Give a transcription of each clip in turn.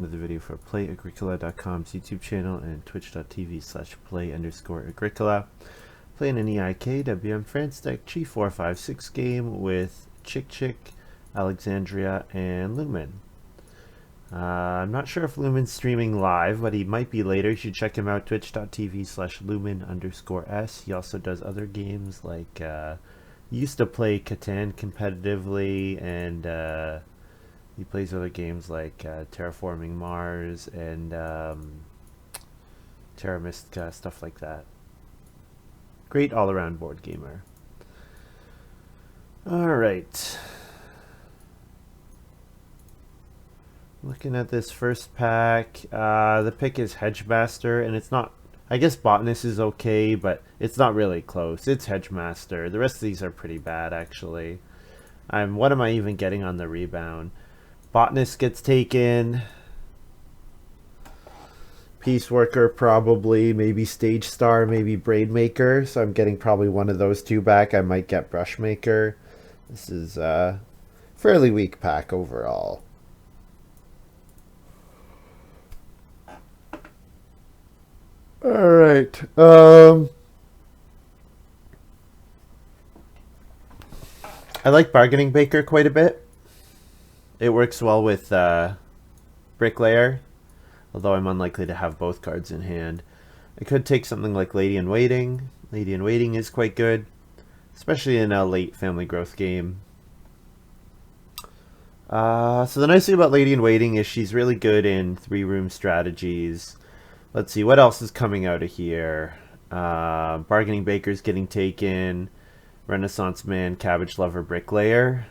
Another video for Play-agricola.com's YouTube channel and twitch.tv/play_agricola. Playing an EIK WM France deck G456 game with Chikchik, Alexandria, and Lumin. I'm not sure if Lumin's streaming live, but he might be later. You should check him out, twitch.tv/Lumin_S. He also does other games like he used to play Catan competitively, and he plays other games like Terraforming Mars and Terra Mystica, stuff like that. Great all-around board gamer. Alright. Looking at this first pack, the pick is Hedgemaster, and it's not... I guess Botanist is okay, but it's not really close. It's Hedgemaster. The rest of these are pretty bad, actually. What am I even getting on the rebound? Botanist gets taken. Peace Worker probably, maybe Stage Star, maybe Braid Maker. So I'm getting probably one of those two back. I might get Brush Maker. This is a fairly weak pack overall. Alright. I like Bargaining Baker quite a bit. It works well with Bricklayer, although I'm unlikely to have both cards in hand. I could take something like Lady in Waiting. Lady in Waiting is quite good, especially in a late family growth game. So the nice thing about Lady in Waiting is she's really good in 3-room strategies. Let's see, what else is coming out of here? Bargaining Baker's getting taken. Renaissance Man, Cabbage Lover, Bricklayer.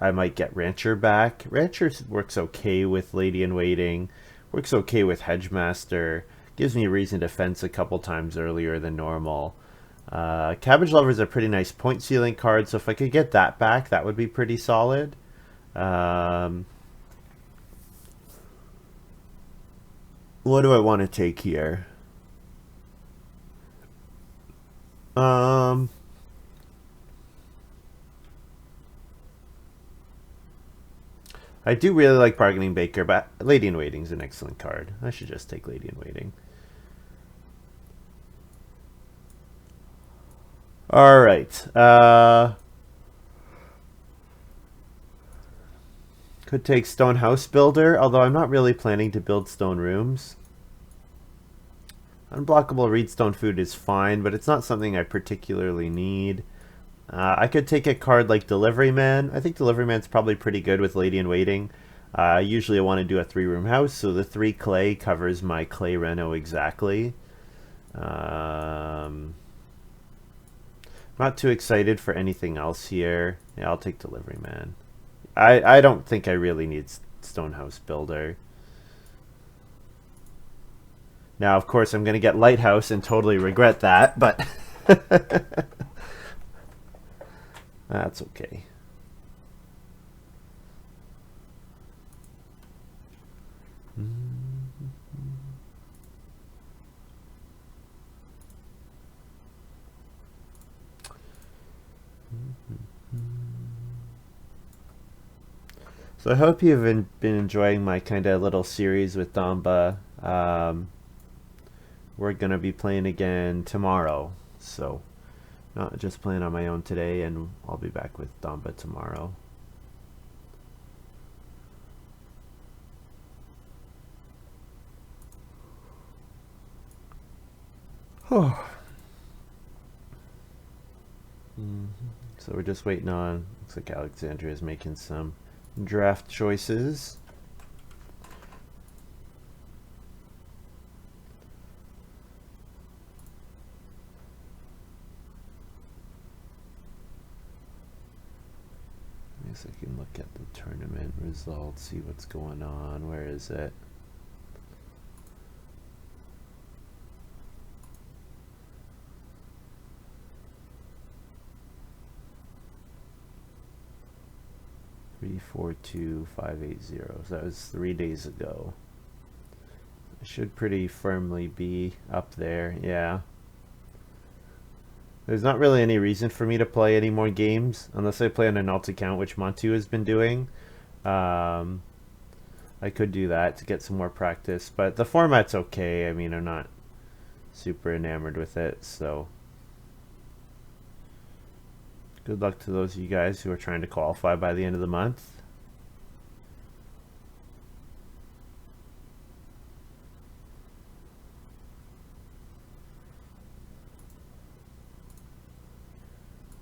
I might get Rancher back. Rancher works okay with Lady in Waiting. Works okay with Hedgemaster. Gives me a reason to fence a couple times earlier than normal. Cabbage Lover is a pretty nice point ceiling card, so if I could get that back, that would be pretty solid. What do I want to take here? I do really like Bargaining Baker, but Lady in Waiting is an excellent card. I should just take Lady in Waiting. Alright. Could take Stone House Builder, although I'm not really planning to build stone rooms. Unblockable Reedstone Food is fine, but it's not something I particularly need. I could take a card like Delivery Man. I think Delivery Man's probably pretty good with Lady in Waiting. Usually I want to do a 3-room house, so the 3 clay covers my clay reno exactly. Not too excited for anything else here. Yeah, I'll take Delivery Man. I don't think I really need Stonehouse Builder. Now, of course, I'm going to get Lighthouse and totally regret that, but that's okay. So I hope you've been enjoying my kind of little series with Damba. We're going to be playing again tomorrow. So not just playing on my own today, and I'll be back with Damba tomorrow. So we're just waiting on, looks like Alexandria is making some draft choices. I guess I can look at the tournament results, see what's going on. Where is it? Three, 4, 2, 5, 8, 0. So that was 3 days ago. I should pretty firmly be up there. Yeah. There's not really any reason for me to play any more games unless I play on an alt account, which Montu has been doing. I I could do that to get some more practice, but the format's okay. I mean, I'm not super enamored with it, so good luck to those of you guys who are trying to qualify by the end of the month.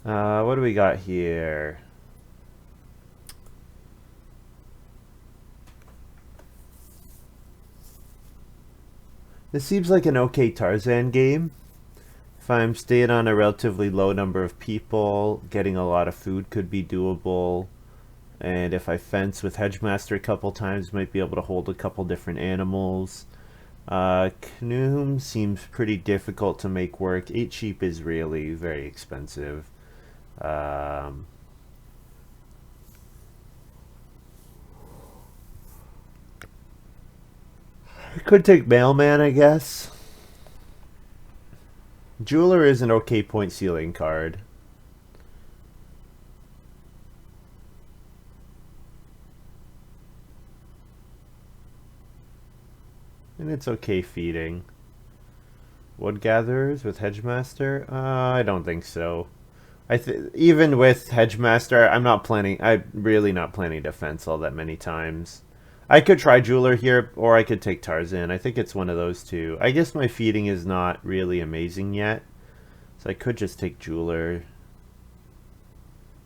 What do we got here? This seems like an okay Tarzan game. If I'm staying on a relatively low number of people, getting a lot of food could be doable. And if I fence with Hedgemaster a couple times, might be able to hold a couple different animals. Canoom seems pretty difficult to make work. 8 sheep is really very expensive. I could take Mailman, I guess. Jeweler is an okay point ceiling card. And it's okay feeding. Wood Gatherers with Hedgemaster? I don't think so. Even with Hedgemaster, I'm really not planning to fence all that many times. I could try Jeweler here, or I could take Tarzan. I think it's one of those two. I guess my feeding is not really amazing yet, so I could just take Jeweler.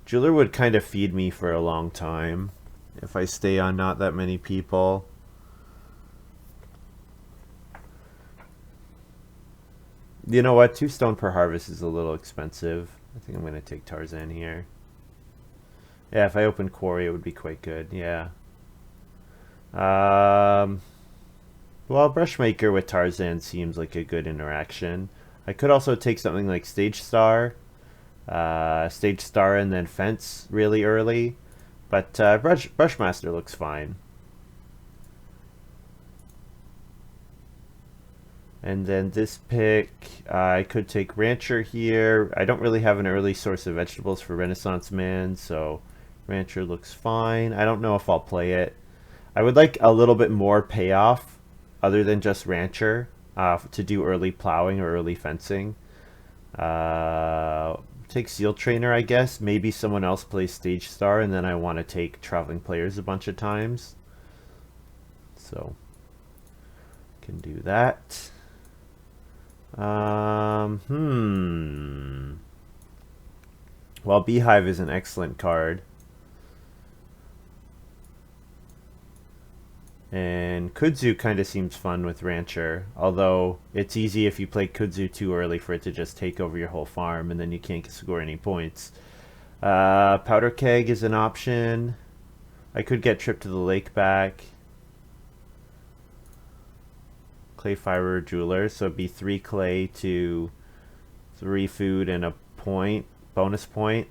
Jeweler would kind of feed me for a long time if I stay on not that many people. You know what? 2 stone per harvest is a little expensive. I think I'm going to take Tarzan here. Yeah, if I open Quarry, it would be quite good. Yeah. Well, Brushmaker with Tarzan seems like a good interaction. I could also take something like Stage Star. Stage Star and then Fence really early. But Brushmaster looks fine. And then this pick, I could take Rancher here. I don't really have an early source of vegetables for Renaissance Man, so Rancher looks fine. I don't know if I'll play it. I would like a little bit more payoff other than just Rancher to do early plowing or early fencing. Take Seal Trainer, I guess. Maybe someone else plays Stage Star, and then I want to take Traveling Players a bunch of times. So, can do that. Well, Beehive is an excellent card. And Kudzu kind of seems fun with Rancher, although it's easy if you play Kudzu too early for it to just take over your whole farm and then you can't score any points. Powder Keg is an option. I could get Trip to the Lake back. Clay Fiber Jeweler, so it'd be 3 clay to 3 food and a point, bonus point.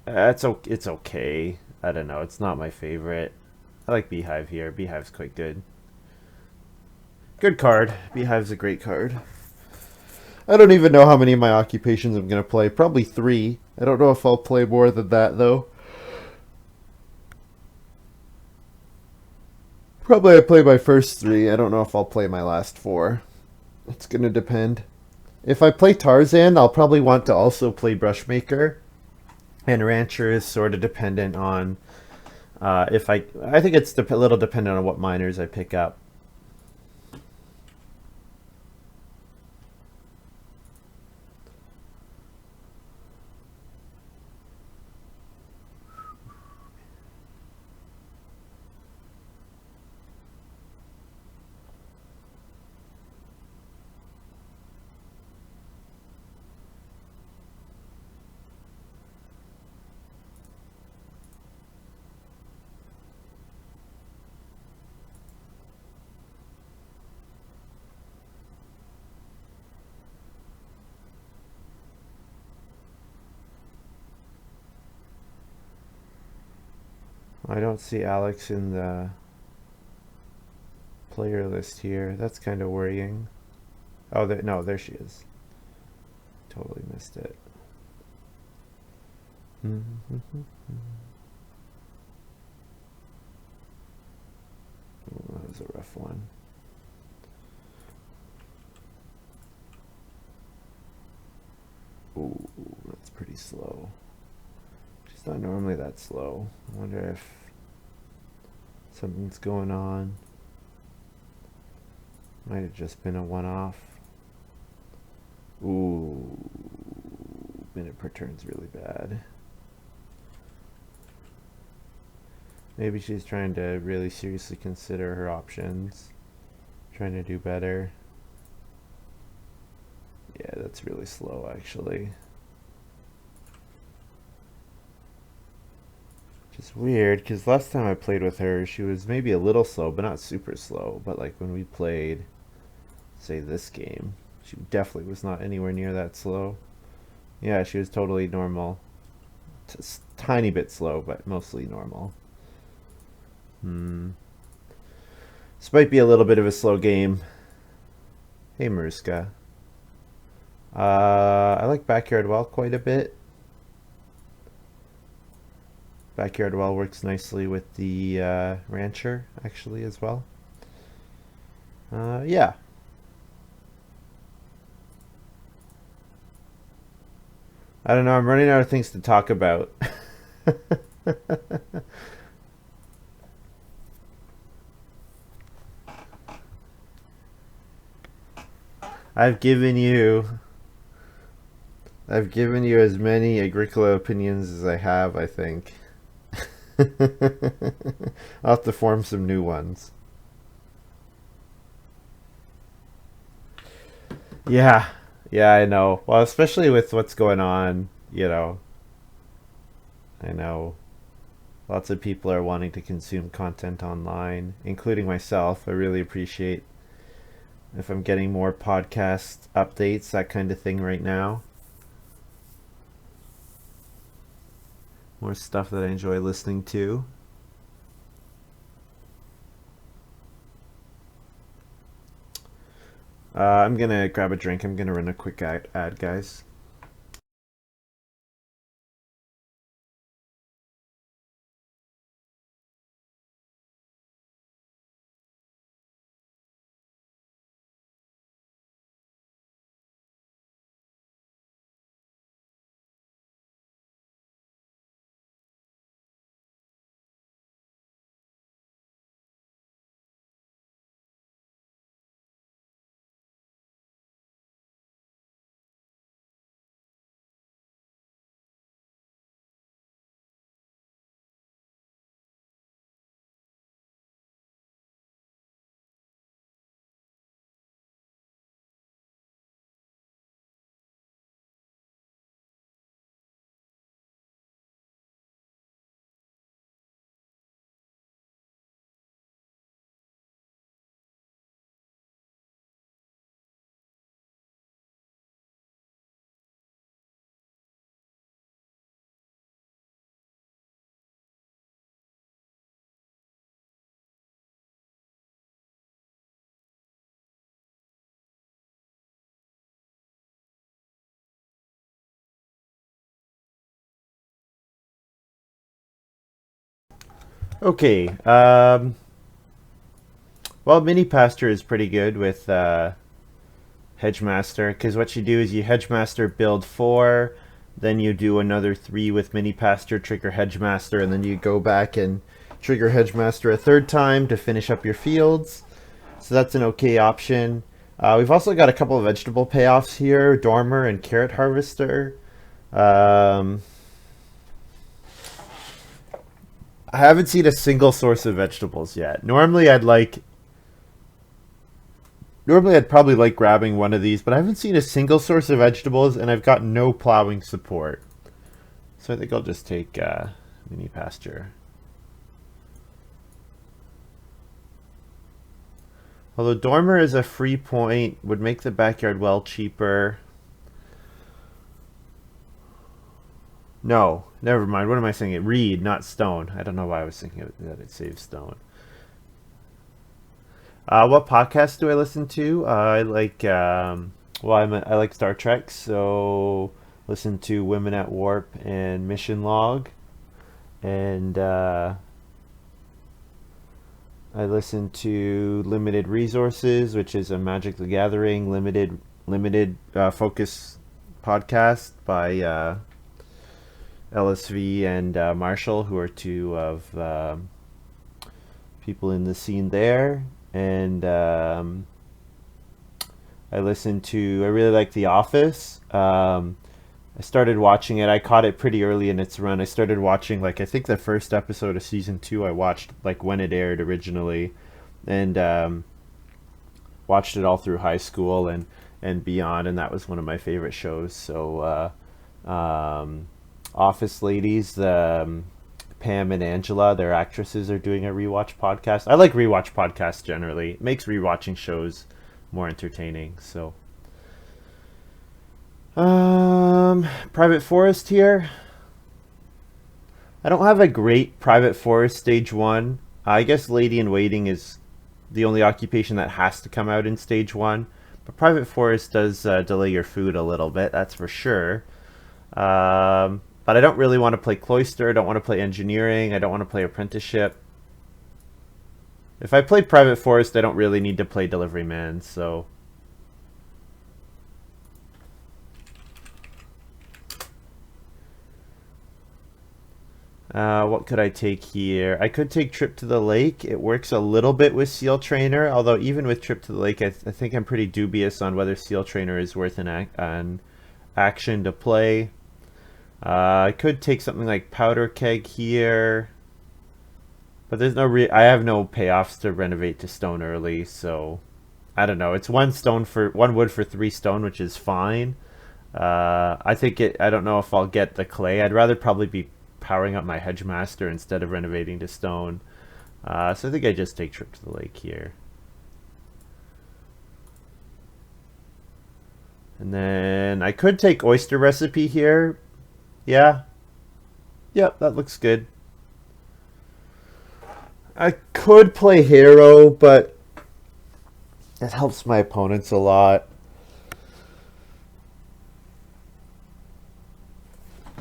It's okay. I don't know, it's not my favorite. I like Beehive here. Beehive's quite good. Good card. Beehive's a great card. I don't even know how many of my occupations I'm going to play. Probably 3. I don't know if I'll play more than that, though. Probably I play my first 3. I don't know if I'll play my last 4. It's going to depend. If I play Tarzan, I'll probably want to also play Brushmaker. And Rancher is sort of dependent on if I think it's a little dependent on what miners I pick up. I don't see Alex in the player list here. That's kind of worrying. Oh, no, there she is. Totally missed it. was a rough one. Ooh, that's pretty slow. She's not normally that slow. I wonder if something's going on. Might have just been a one-off. Ooh, minute per turn's really bad. Maybe she's trying to really seriously consider her options. Trying to do better. Yeah, that's really slow actually. Which is weird because last time I played with her, she was maybe a little slow, but not super slow. But like when we played, say, this game, she definitely was not anywhere near that slow. Yeah, she was totally normal. Just tiny bit slow, but mostly normal. This might be a little bit of a slow game. Hey, Maruska. I like Backyard Well quite a bit. Backyard Well works nicely with the Rancher, actually, as well. Yeah. I don't know, I'm running out of things to talk about. I've given you I've given you as many Agricola opinions as I have, I think. I'll have to form some new ones. Yeah, yeah, I know. Well, especially with what's going on, I know lots of people are wanting to consume content online, including myself. I really appreciate if I'm getting more podcast updates, that kind of thing right now. More stuff that I enjoy listening to. I'm gonna grab a drink. I'm gonna run a quick ad, guys. Okay. Well, Mini Pasture is pretty good with Hedgemaster, because what you do is you Hedgemaster build 4, then you do another 3 with Mini Pasture, trigger Hedgemaster, and then you go back and trigger Hedgemaster a third time to finish up your fields. So that's an okay option. We've also got a couple of vegetable payoffs here, Dormer and Carrot Harvester. Um, I haven't seen a single source of vegetables yet. Normally I'd probably like grabbing one of these, but I haven't seen a single source of vegetables, and I've got no plowing support. So I think I'll just take Mini Pasture. Although Dormer is a free point, would make the Backyard Well cheaper. No, never mind. What am I saying? Reed, not stone. I don't know why I was thinking that it saves stone. What podcasts do I listen to? I like, I like Star Trek, so listen to Women at Warp and Mission Log, and I listen to Limited Resources, which is a Magic the Gathering limited focus podcast by LSV and Marshall, who are two of people in the scene there. And I really like The Office. I started watching it. I caught it pretty early in its run. I started watching, like, I think the first episode of season 2 I watched, like, when it aired originally. And watched it all through high school and beyond. And that was one of my favorite shows. So, Office Ladies, Pam and Angela, their actresses, are doing a rewatch podcast. I like rewatch podcasts generally. It makes rewatching shows more entertaining. So, Private Forest here. I don't have a great Private Forest stage 1. I guess Lady in Waiting is the only occupation that has to come out in stage 1. But Private Forest does delay your food a little bit, that's for sure. But I don't really want to play Cloister. I don't want to play Engineering. I don't want to play Apprenticeship. If I play Private Forest, I don't really need to play Delivery Man, so... what could I take here? I could take Trip to the Lake. It works a little bit with Seal Trainer, although even with Trip to the Lake, I think I'm pretty dubious on whether Seal Trainer is worth an action to play. I could take something like Powder Keg here, but there's I have no payoffs to renovate to stone early, so I don't know. It's one wood for 3 stone, which is fine. I don't know if I'll get the clay. I'd rather probably be powering up my Hedgemaster instead of renovating to stone. So I think I just take Trip to the Lake here. And then I could take Oyster Recipe here. Yeah. Yep, that looks good. I could play Hero, but it helps my opponents a lot.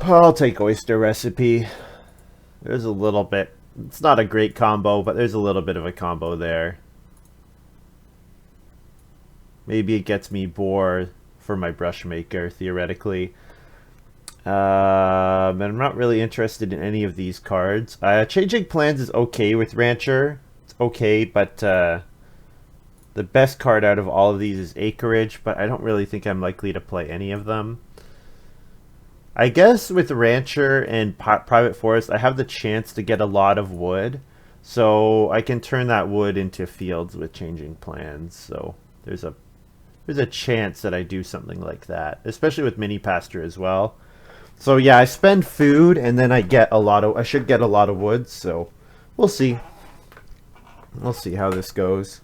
I'll take Oyster Recipe. There's a little bit. It's not a great combo, but there's a little bit of a combo there. Maybe it gets me Boar for my Brushmaker, theoretically. And I'm not really interested in any of these cards. Changing Plans is okay with Rancher. It's okay, but the best card out of all of these is Acreage, but I don't really think I'm likely to play any of them. I guess with Rancher and Private Forest, I have the chance to get a lot of wood, so I can turn that wood into fields with Changing Plans. So there's a chance that I do something like that, especially with Mini Pasture as well. So yeah, I spend food and then I should get a lot of wood, so we'll see. We'll see how this goes.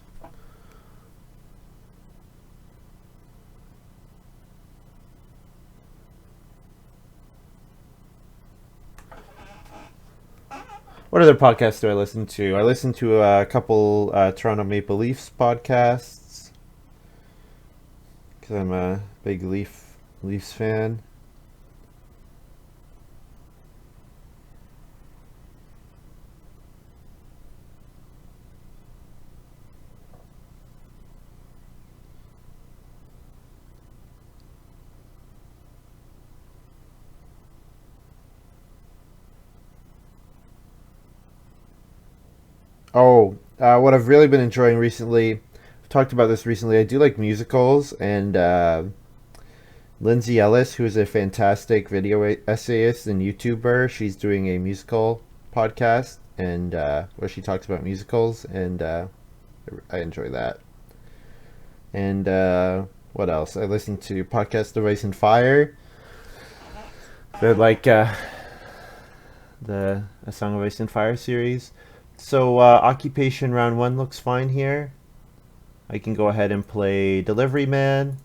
What other podcasts do I listen to? I listen to a couple Toronto Maple Leafs podcasts because I'm a big Leafs fan. Oh, what I've really been enjoying recently, I've talked about this recently, I do like musicals, and Lindsay Ellis, who is a fantastic video essayist and YouTuber, she's doing a musical podcast, and where she talks about musicals, and I enjoy that. And what else? I listen to Podcast of Ice and Fire. They're like A Song of Ice and Fire series. So occupation round 1 looks fine here. I can go ahead and play Delivery Man.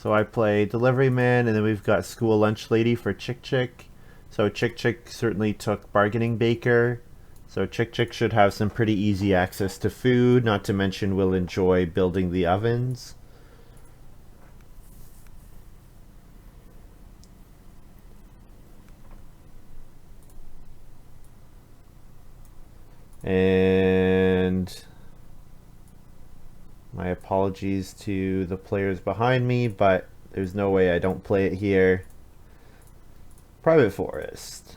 So I play Delivery Man, and then we've got School Lunch Lady for Chikchik. So Chikchik certainly took Bargaining Baker. So Chikchik should have some pretty easy access to food, not to mention will enjoy building the ovens. And my apologies to the players behind me, but there's no way I don't play it here. Private Forest.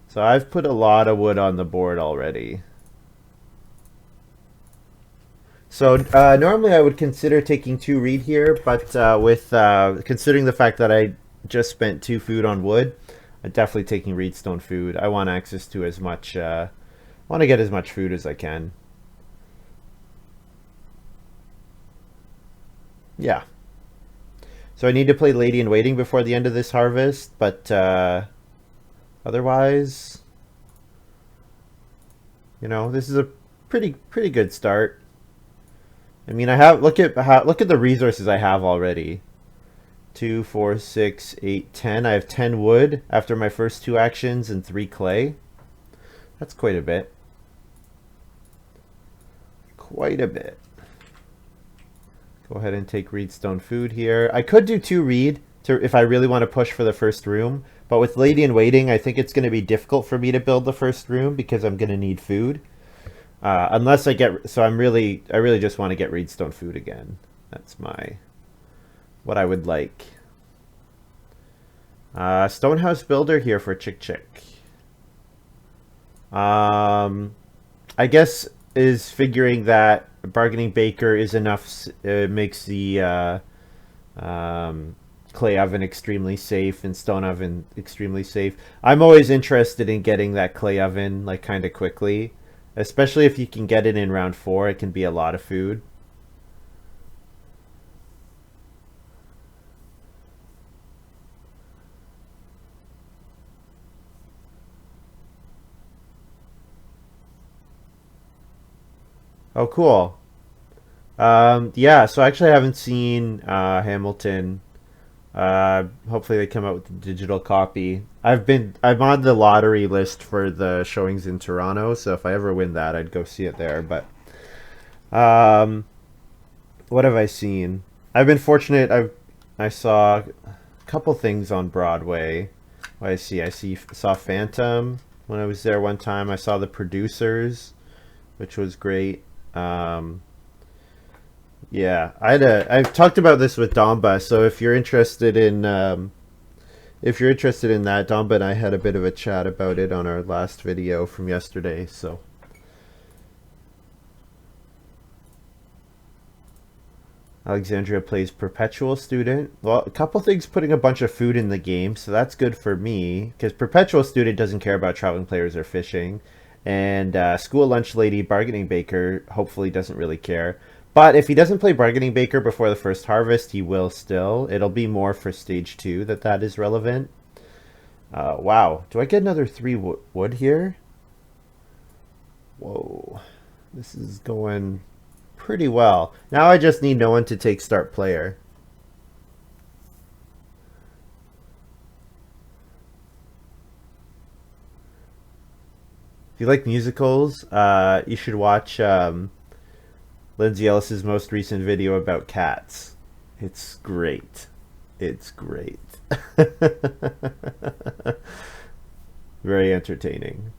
So I've put a lot of wood on the board already. So normally I would consider taking 2 reed here, but with considering the fact that I just spent 2 food on wood, I'm definitely taking reedstone food. I want access to as much, want to get as much food as I can. Yeah. So I need to play Lady in Waiting before the end of this harvest, but otherwise, you know, this is a pretty good start. I mean, I have look at the resources I have already. 2, 4, 6, 8, 10. I have 10 wood after my first 2 actions and 3 clay. That's quite a bit. Quite a bit. Go ahead and take reedstone food here. I could do 2 reed if I really want to push for the first room, but with Lady in Waiting, I think it's going to be difficult for me to build the first room because I'm going to need food. Unless I get, so I really just want to get reedstone food again. That's what I would like. Stonehouse Builder here for Chikchik. I guess is figuring that Bargaining Baker is enough, makes the clay oven extremely safe and stone oven extremely safe. I'm always interested in getting that clay oven like kind of quickly, especially if you can get it in round 4. It can be a lot of food. Oh, cool. Yeah, so actually I haven't seen Hamilton. Hopefully they come out with a digital copy. I'm on the lottery list for the showings in Toronto, so if I ever win that, I'd go see it there. But what have I seen? I've been fortunate. I saw a couple things on Broadway. What saw Phantom when I was there one time. I saw The Producers, which was great. Yeah, I've talked about this with Damba, so if you're interested in that, Damba and I had a bit of a chat about it on our last video from yesterday, so. Alexandria plays Perpetual Student. Well, a couple things putting a bunch of food in the game, so that's good for me, because Perpetual Student doesn't care about traveling players or fishing. And School Lunch Lady Bargaining Baker hopefully doesn't really care. But if he doesn't play Bargaining Baker before the first harvest, he will still. It'll be more for stage 2 that is relevant. Wow. Do I get another 3 wood here? Whoa. This is going pretty well. Now I just need no one to take start player. If you like musicals, you should watch Lindsay Ellis's most recent video about Cats. It's great. It's great. Very entertaining.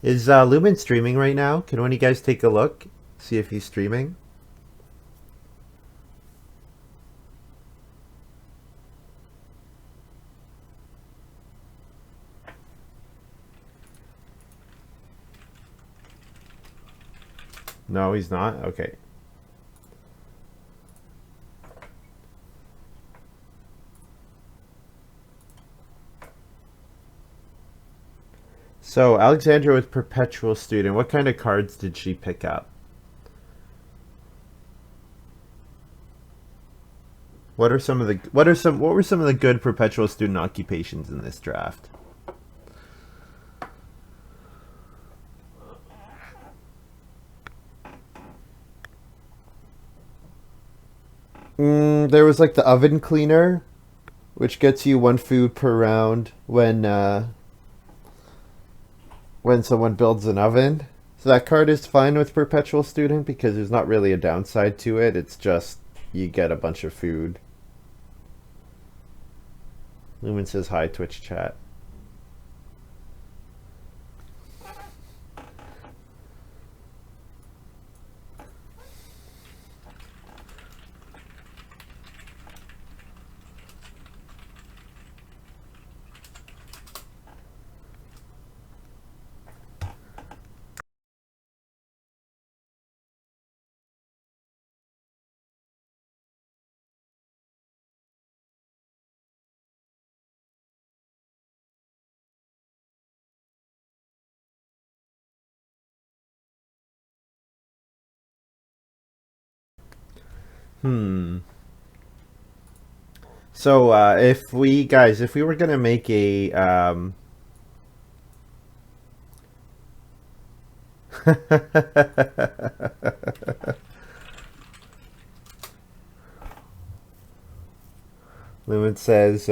Is Lumin streaming right now? Can one of you guys take a look? See if he's streaming? No, he's not? Okay. So, Alexandra with Perpetual Student. What kind of cards did she pick up? What were some of the good perpetual student occupations in this draft? There was like the oven cleaner, which gets you one food per round when someone builds an oven. So that card is fine with perpetual student because there's not really a downside to it. It's just you get a bunch of food. Lumin says hi, Twitch chat. So if we were gonna make a Lumen says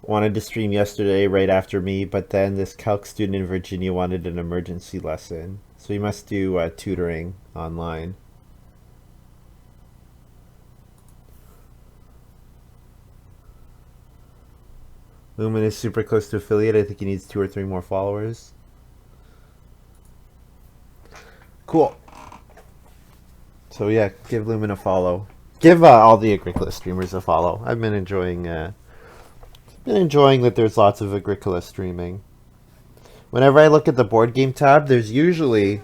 wanted to stream yesterday right after me, but then this calc student in Virginia wanted an emergency lesson, so we must do tutoring online. Lumen is super close to affiliate. I think he needs 2 or 3 more followers. Cool. So yeah, give Lumen a follow. Give all the Agricola streamers a follow. I've been enjoying that there's lots of Agricola streaming. Whenever I look at the board game tab, there's usually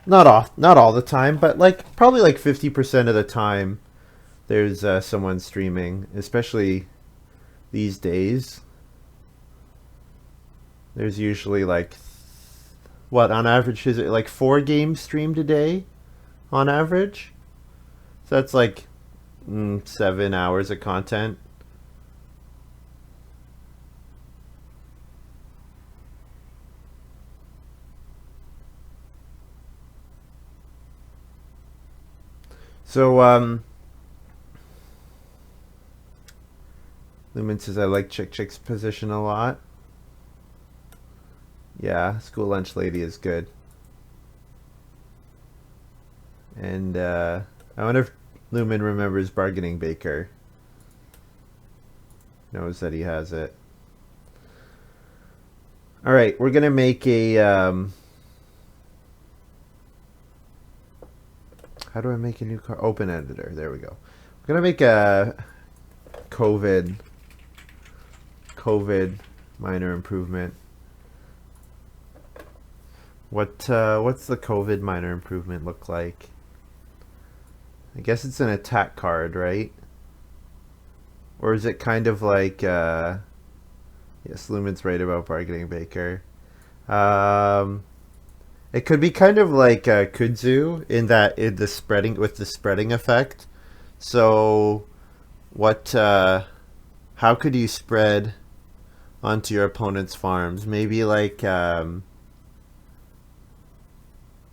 not all the time, but like probably like 50% of the time there's someone streaming, especially these days. There's usually like what on average is it like 4 games streamed a day on average? So that's like 7 hours of content. So Lumen says I like Chick-Chick's position a lot. Yeah, school lunch lady is good. And I wonder if Lumen remembers bargaining baker. Knows that he has it. All right, we're gonna make a. How do I make a new card? Open editor. There we go. We're gonna make a COVID minor improvement. What's the COVID minor improvement look like? I guess it's an attack card, right? Or is it kind of like yes, Lumen's right about bargaining baker. It could be kind of like kudzu in that the spreading effect. So what how could you spread onto your opponent's farms? Maybe like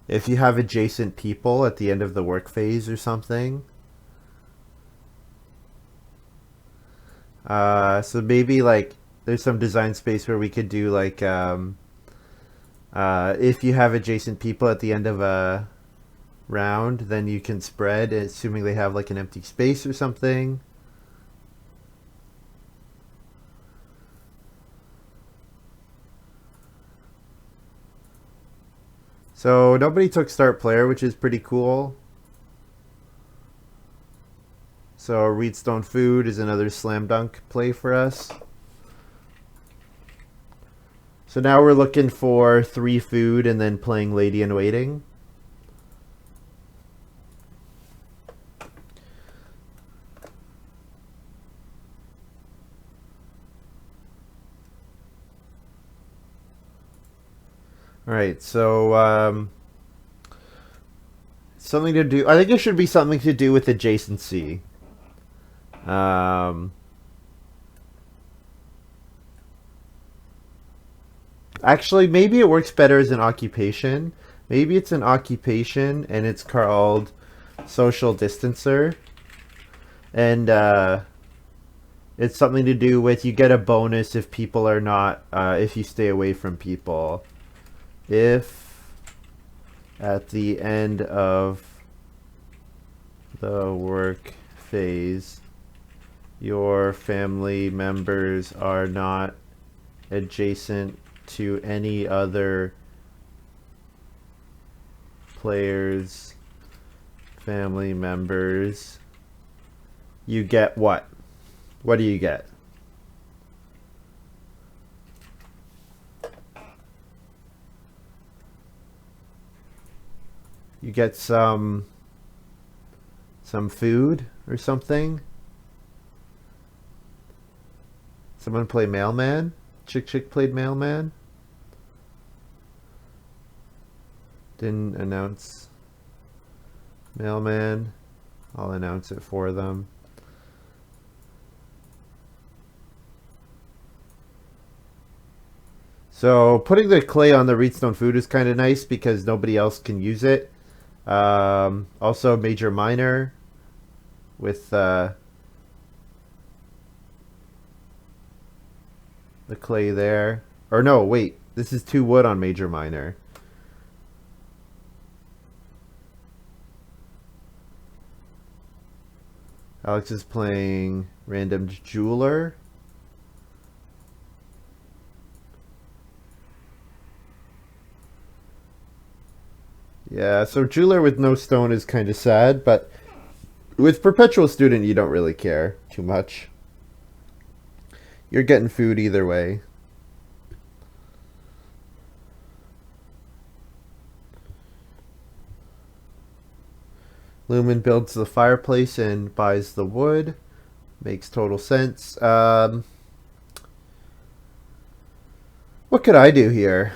if you have adjacent people at the end of the work phase or something. So maybe like there's some design space where we could do like if you have adjacent people at the end of a round, then you can spread, assuming they have like an empty space or something. So nobody took start player, which is pretty cool. So Reedstone Food is another slam dunk play for us. So now we're looking for 3 food and then playing Lady in Waiting. All right, so something to do. I think it should be something to do with adjacency. Um, Actually, maybe it works better as an occupation. Maybe it's an occupation and it's called social distancer. And it's something to do with you get a bonus if people are not, if you stay away from people. If at the end of the work phase, your family members are not adjacent to any other players' family members, you get what? What do you get? You get some food or something. Someone play mailman? Chick played mailman. Didn't announce mailman. I'll announce it for them. So putting the clay on the reedstone food is kind of nice because nobody else can use it. Also major minor with the clay there. Or no, wait. This is 2 wood on major minor. Alex is playing random jeweler. Yeah, so jeweler with no stone is kind of sad, but with perpetual student you don't really care too much. You're getting food either way. Lumin builds the fireplace and buys the wood. Makes total sense. What could I do here?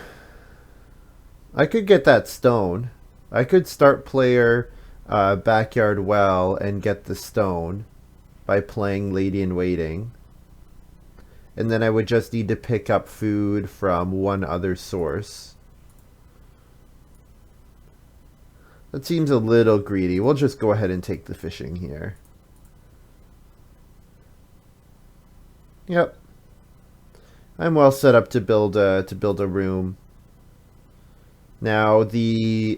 I could get that stone. I could start player backyard well and get the stone by playing Lady in Waiting. And then I would just need to pick up food from one other source. That seems a little greedy. We'll just go ahead and take the fishing here. Yep. I'm well set up to build a room. Now the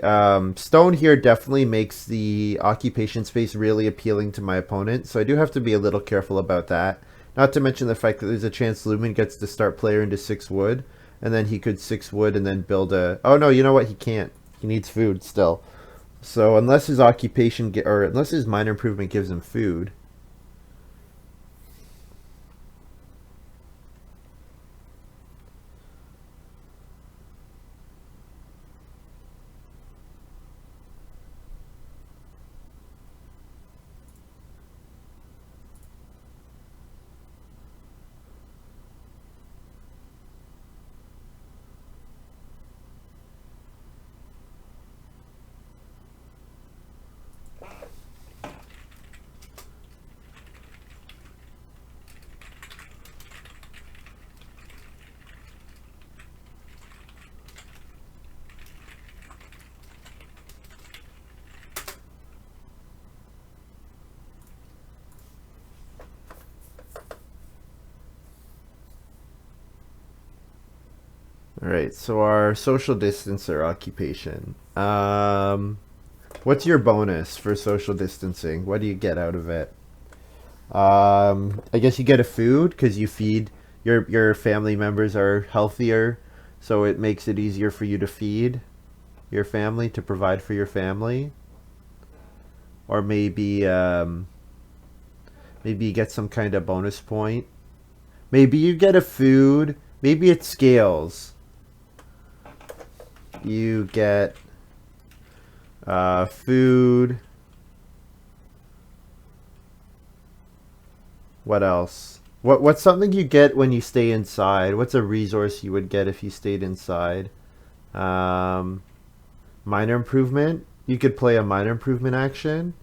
stone here definitely makes the occupation space really appealing to my opponent, so I do have to be a little careful about that. Not to mention the fact that there's a chance Lumin gets to start player into 6 wood, and then he could 6 wood and then build a... Oh no, you know what? He can't. He needs food still. So unless his occupation or unless his minor improvement gives him food. Alright, so our social distance or occupation. What's your bonus for social distancing? What do you get out of it? I guess you get a food because you feed your family members are healthier, so it makes it easier for you to feed your family, to provide for your family. Or maybe maybe you get some kind of bonus point. Maybe you get a food. Maybe it scales. You get food. What else? What's something you get when you stay inside? What's a resource you would get if you stayed inside? Minor improvement. You could play a minor improvement action.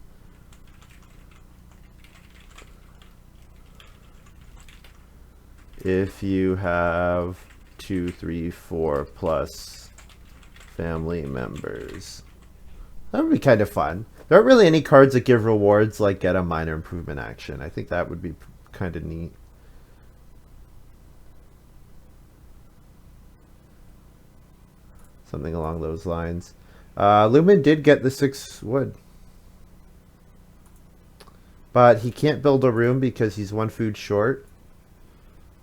if you have 2, 3, 4 plus family members. That would be kind of fun. There aren't really any cards that give rewards like get a minor improvement action. I think that would be kind of neat. Something along those lines. Lumin did get the 6 wood. But he can't build a room because he's 1 food short.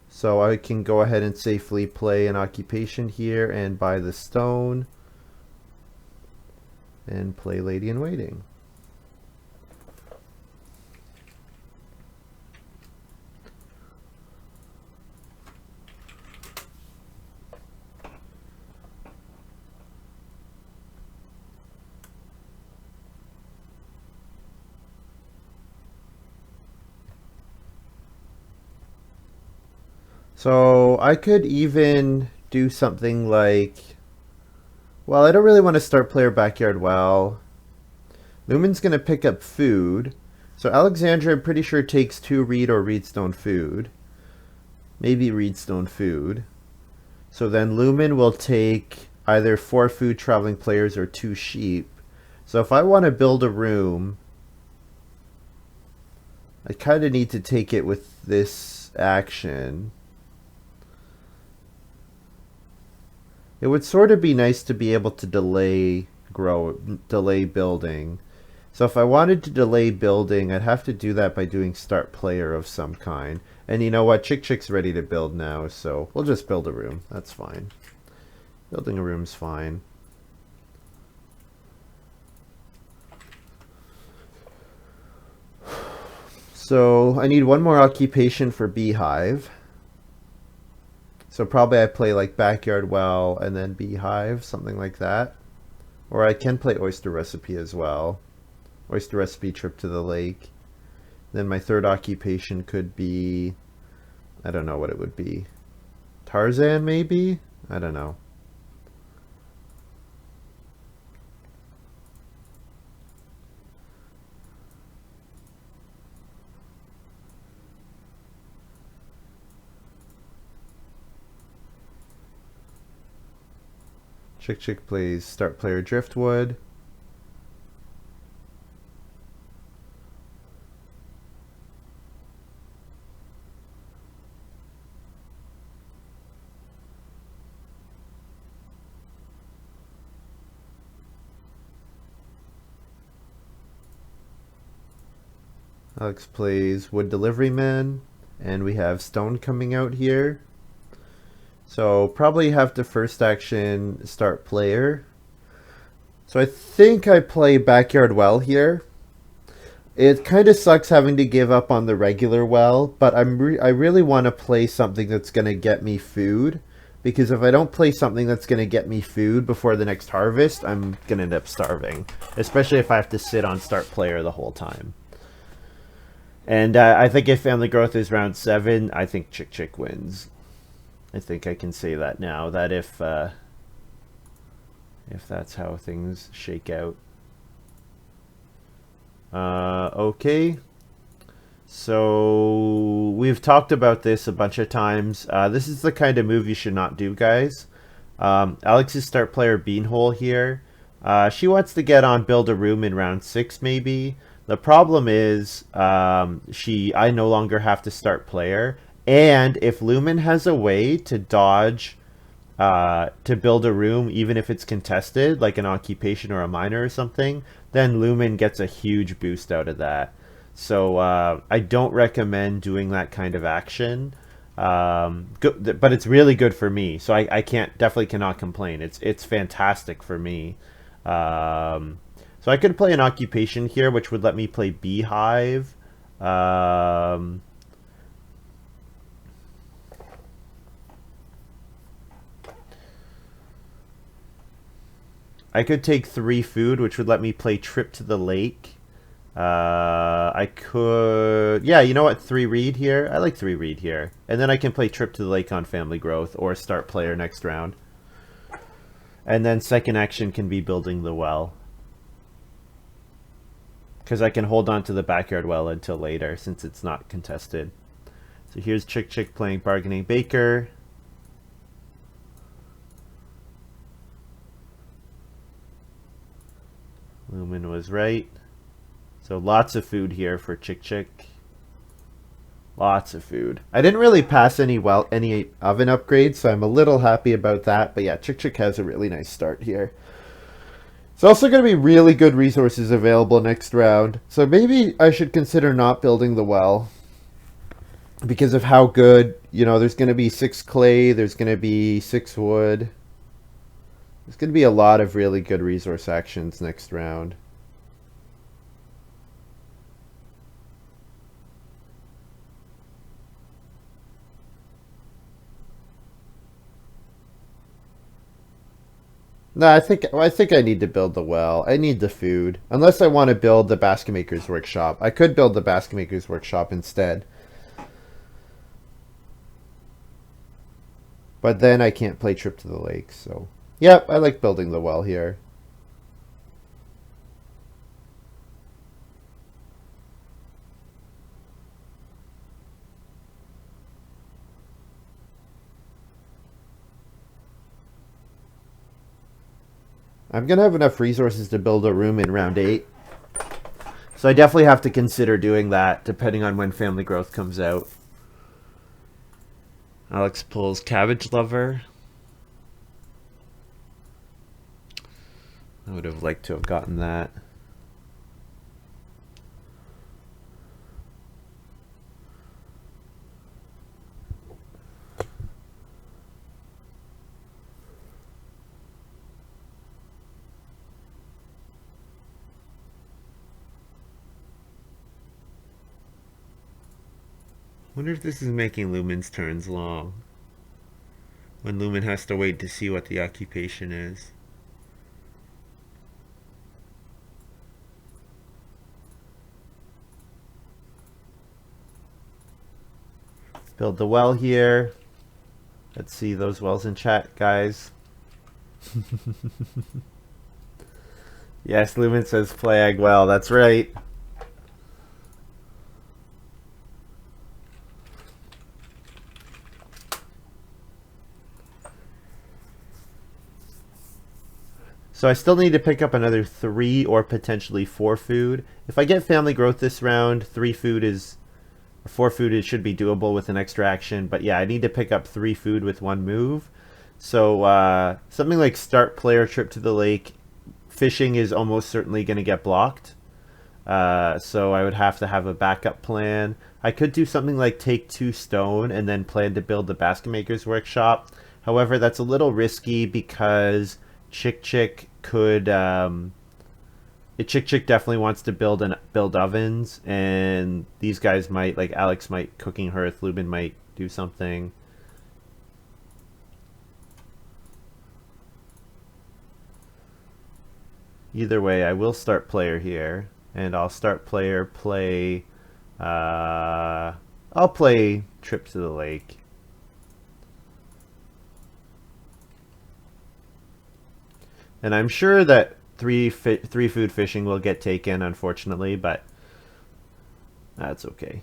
So I can go ahead and safely play an occupation here and buy the stone. And play Lady in Waiting. So I could even do something like, well, I don't really want to start player backyard well. Lumin's going to pick up food. So Alexandria, I'm pretty sure, takes 2 reed or reedstone food. Maybe reedstone food. So then Lumin will take either 4 food traveling players or 2 sheep. So if I want to build a room, I kind of need to take it with this action. It would sort of be nice to be able to delay building. So if I wanted to delay building, I'd have to do that by doing start player of some kind. And you know what? Chikchik's ready to build now, so we'll just build a room. That's fine. Building a room's fine. So I need 1 more occupation for beehive. So probably I play like backyard well and then beehive, something like that. Or I can play oyster recipe as well. Oyster recipe, trip to the lake. Then my 3rd occupation could be, I don't know what it would be. Tarzan maybe? I don't know. Chikchik plays start player driftwood. Alex plays wood delivery man, and we have stone coming out here. So probably have to first action start player. So I think I play backyard well here. It kind of sucks having to give up on the regular well, but I really want to play something that's going to get me food. Because if I don't play something that's going to get me food before the next harvest, I'm going to end up starving. Especially if I have to sit on start player the whole time. And I think if family growth is round 7, I think Chikchik wins. I think I can say that now, that if that's how things shake out. Okay. So we've talked about this a bunch of times. This is the kind of move you should not do, guys. Alex's start player Beanhole here. She wants to get on build a room in round 6 maybe. The problem is I no longer have to start player. And if Lumin has a way to dodge to build a room, even if it's contested, like an occupation or a miner or something, then Lumin gets a huge boost out of that. So I don't recommend doing that kind of action. But it's really good for me. So I definitely cannot complain. It's fantastic for me. So I could play an occupation here, which would let me play beehive. I could take 3 food, which would let me play trip to the lake. I could, yeah, you know what, 3 reed here. I like 3 reed here, and then I can play trip to the lake on family growth or start player next round. And then second action can be building the well, because I can hold on to the backyard well until later since it's not contested. So So here's Chikchik playing Bargaining Baker. Lumin was right. So lots of food here for Chikchik. Lots of food. I didn't really pass any oven upgrades, so I'm a little happy about that. But yeah, Chikchik has a really nice start here. It's also going to be really good resources available next round. So maybe I should consider not building the well. Because of how good, there's going to be 6 clay, there's going to be 6 wood. There's going to be a lot of really good resource actions next round. No, I think I need to build the well. I need the food. Unless I want to build the Basket Maker's Workshop. I could build the Basket Maker's Workshop instead. But then I can't play Trip to the Lake, so... Yep, I like building the well here. I'm going to have enough resources to build a room in round 8. So I definitely have to consider doing that, depending on when Family Growth comes out. Alex pulls Cabbage Lover. I would have liked to have gotten that. Wonder if this is making Lumin's turns long. When Lumin has to wait to see what the occupation is. Build the well here. Let's see those wells in chat, guys. Yes, Lumin says Play-ag well. That's right. So I still need to pick up another 3 or potentially 4 food. If I get Family Growth this round, 4 food it should be doable with an extra action. But yeah, I need to pick up 3 food with 1 move. So something like start player Trip to the Lake. Fishing is almost certainly going to get blocked. So I would have to have a backup plan. I could do something like take 2 stone and then plan to build the Basket Maker's Workshop. However, that's a little risky because Chikchik could Chikchik definitely wants to build ovens, and these guys might, like Alex might cooking hearth, Lumin might do something. Either way, I will start player here, and I'll start player play I'll play Trip to the Lake. And I'm sure that 3 food fishing will get taken, unfortunately, but that's okay.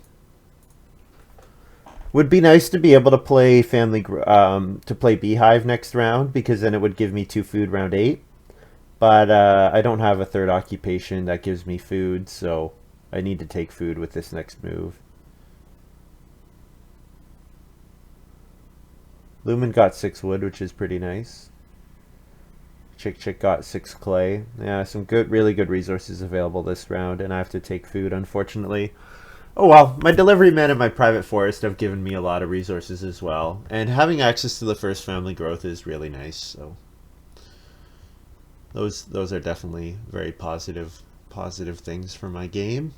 Would be nice to be able to play play Beehive next round, because then it would give me 2 food round 8. But I don't have a 3rd occupation that gives me food, so I need to take food with this next move. Lumin got 6 wood, which is pretty nice. Chikchik got 6 clay. Yeah, some really good resources available this round, and I have to take food, unfortunately. Oh well, my delivery men and my private forest have given me a lot of resources as well, and having access to the first Family Growth is really nice, so those are definitely very positive things for my game.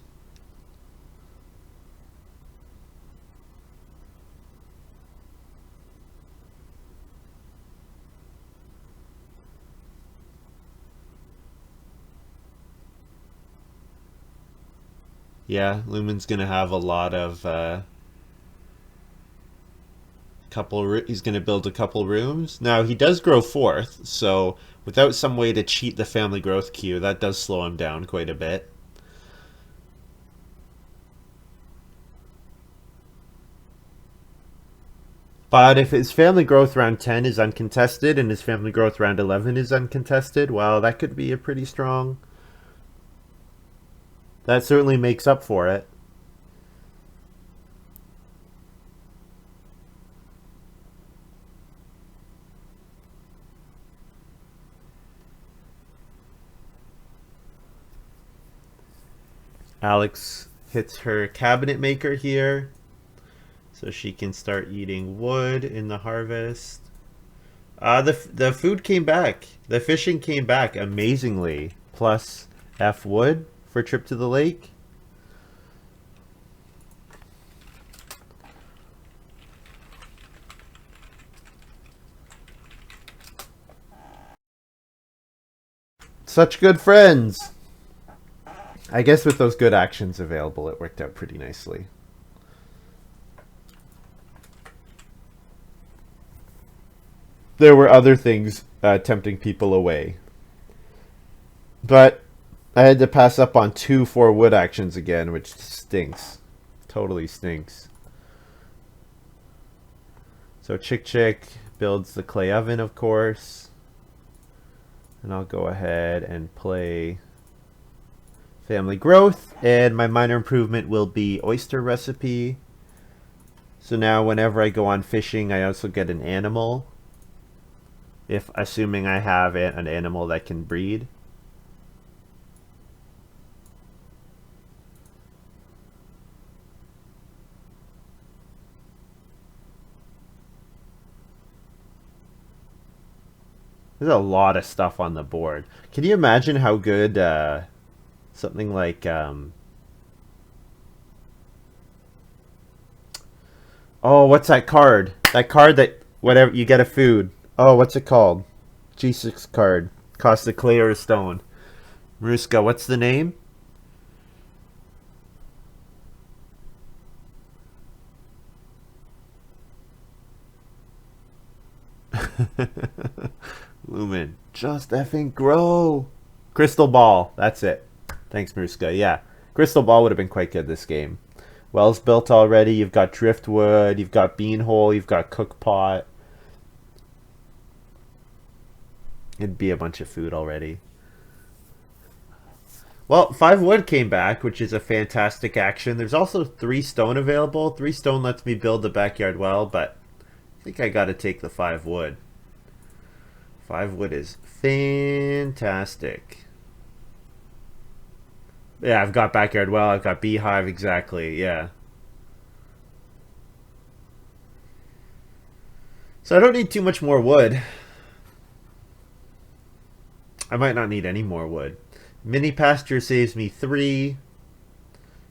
Yeah, Lumin's gonna have a lot of he's gonna build a couple rooms. Now he does grow 4th, so without some way to cheat the Family Growth queue, that does slow him down quite a bit. But if his family growth round 10 is uncontested and his family growth round 11 is uncontested, well, that could be a pretty strong. That certainly makes up for it. Alex hits her cabinet maker here, so she can start eating wood in the harvest. The food came back. The fishing came back amazingly. Plus F wood for trip to the lake. Such good friends. I guess with those good actions available, it worked out pretty nicely. There were other things tempting people away. But I had to pass up on 2 4 wood actions again, which stinks. Totally stinks. So chikchik builds the clay oven, of course. And I'll go ahead and play family growth. And my minor improvement will be oyster recipe. So now whenever I go on fishing, I also get an animal. If assuming I have an animal that can breed. There's a lot of stuff on the board. Can you imagine how good something like oh, what's that card? That card that whatever you get a food. Oh, what's it called? G6 card. Costs a clay or a stone. Maruska, what's the name? Lumin. Just effing grow. Crystal Ball. That's it. Thanks, Maruska. Yeah. Crystal Ball would have been quite good this game. Wells built already. You've got driftwood. You've got beanhole. You've got cookpot. It'd be a bunch of food already. Well, 5 wood came back, which is a fantastic action. There's also 3 stone available. 3 stone lets me build the backyard well, but I think I gotta take the 5 wood. 5 wood is fantastic. Yeah, I've got backyard well, I've got beehive, exactly, yeah. So I don't need too much more wood. I might not need any more wood. Mini pasture saves me 3.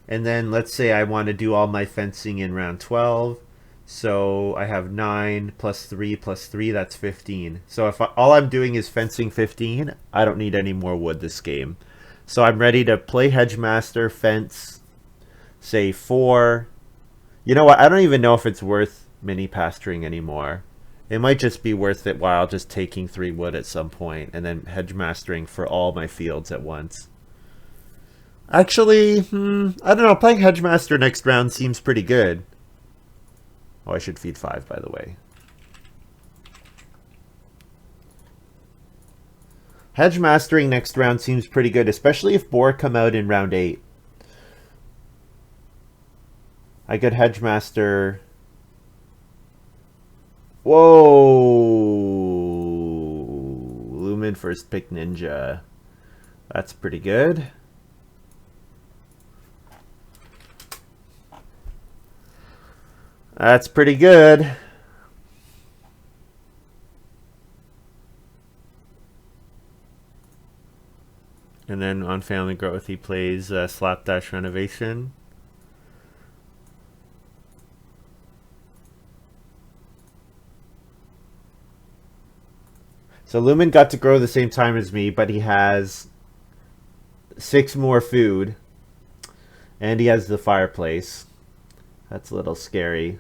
And then let's say I want to do all my fencing in round 12. So I have 9 plus 3 plus 3, that's 15. So if all I'm doing is fencing 15, I don't need any more wood this game. So I'm ready to play Hedgemaster, fence, say 4. You know what? I don't even know if it's worth mini pasturing anymore. It might just be worth it while just taking 3 wood at some point and then hedgemastering for all my fields at once. Actually, I don't know. Playing Hedgemaster next round seems pretty good. Oh, I should feed 5, by the way. Hedgemastering next round seems pretty good, especially if boar come out in round 8. I could Hedgemaster. Whoa! Lumin first pick ninja. That's pretty good. That's pretty good. And then on family growth, he plays Slapdash Renovation. So Lumin got to grow the same time as me, but he has 6 more food. And he has the fireplace. That's a little scary.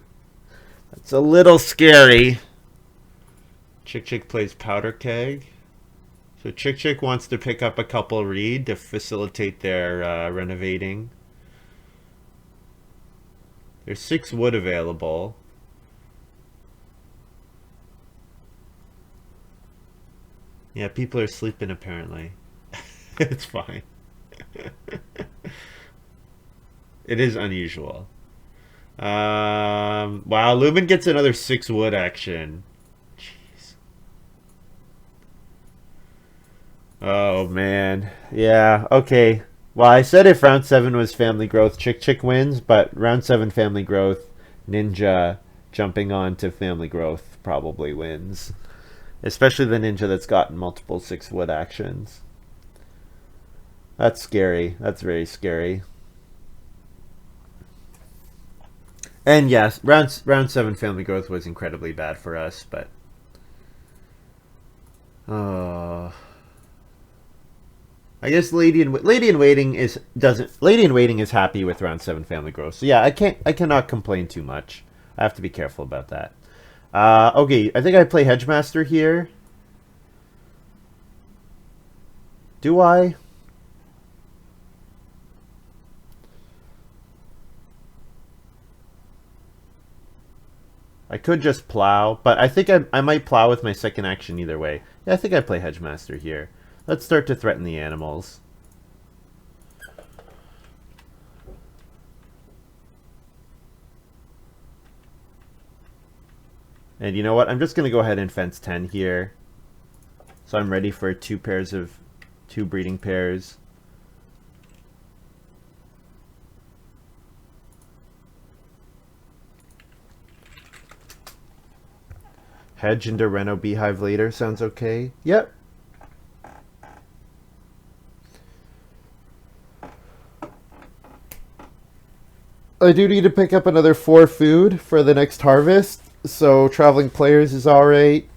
That's a little scary. Chikchik plays Powder Keg. So Chikchik wants to pick up a couple reed to facilitate their renovating. There's 6 wood available. Yeah, people are sleeping apparently. It's fine. It is unusual. Wow, Lumin gets another 6 wood action. Jeez. Oh, man. Yeah, okay. Well, I said if round 7 was family growth, chikchik wins, but round 7 family growth, ninja jumping on to family growth probably wins. Especially the ninja that's gotten multiple 6 wood actions. That's scary. That's very scary. And yes, round 7 family growth was incredibly bad for us, but I guess Lady in Waiting is happy with round 7 family growth. So yeah, I cannot complain too much. I have to be careful about that. Okay, I think I play Hedgemaster here. Do I? I could just plow, but I think I might plow with my second action either way. Yeah, I think I play Hedgemaster here. Let's start to threaten the animals. And you know what? I'm just going to go ahead and fence 10 here. So I'm ready for 2 breeding pairs. Hedge into Reno Beehive later. Sounds okay. Yep. I do need to pick up another 4 food for the next harvest. So Traveling Players is alright.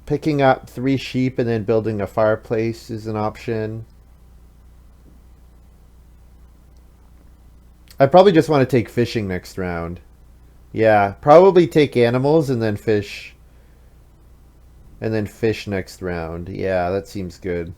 Picking up 3 sheep and then building a fireplace is an option. I probably just want to take fishing next round. Yeah, probably take animals and then fish. And then fish next round. Yeah, that seems good.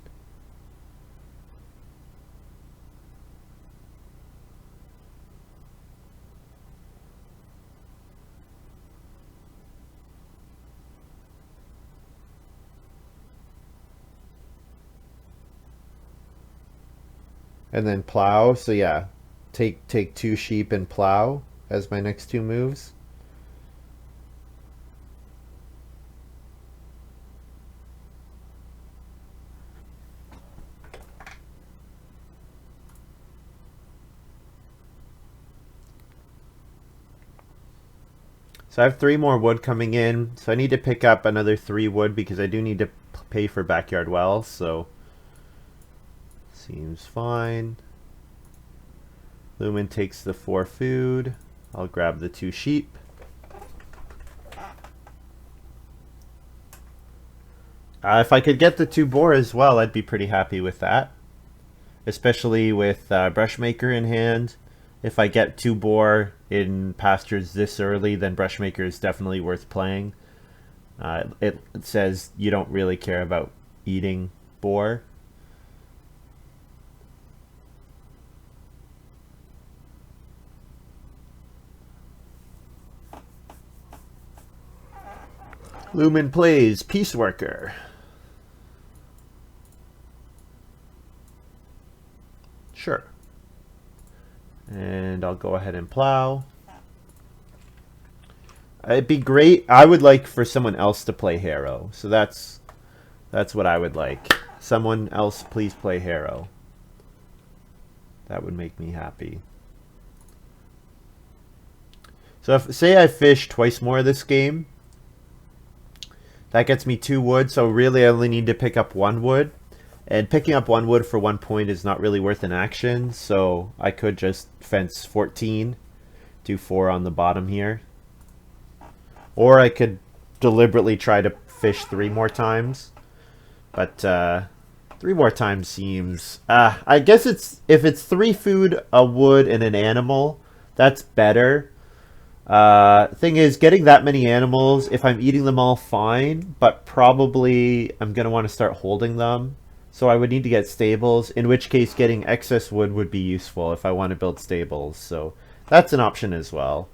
And then plow. So yeah, take 2 sheep and plow as my next 2 moves. So I have 3 more wood coming in. So I need to pick up another 3 wood because I do need to pay for backyard wells. So seems fine. Lumin takes the 4 food. I'll grab the 2 sheep. If I could get the 2 boar as well, I'd be pretty happy with that. Especially with Brushmaker in hand. If I get 2 boar in pastures this early, then Brushmaker is definitely worth playing. It says you don't really care about eating boar. Lumin plays Peace Worker. Sure. And I'll go ahead and plow. It'd be great. I would like for someone else to play Harrow. So that's what I would like. Someone else please play Harrow. That would make me happy. So if say I fish twice more this game, that gets me 2 wood. So really I only need to pick up 1 wood. And picking up 1 wood for 1 point is not really worth an action. So I could just fence 14, do 4 on the bottom here. Or I could deliberately try to fish 3 more times. But 3 more times seems... I guess if it's 3 food, a wood, and an animal, that's better. Thing is, getting that many animals, if I'm eating them all, fine. But probably I'm going to want to start holding them. So I would need to get stables, in which case getting excess wood would be useful if I want to build stables. So that's an option as well.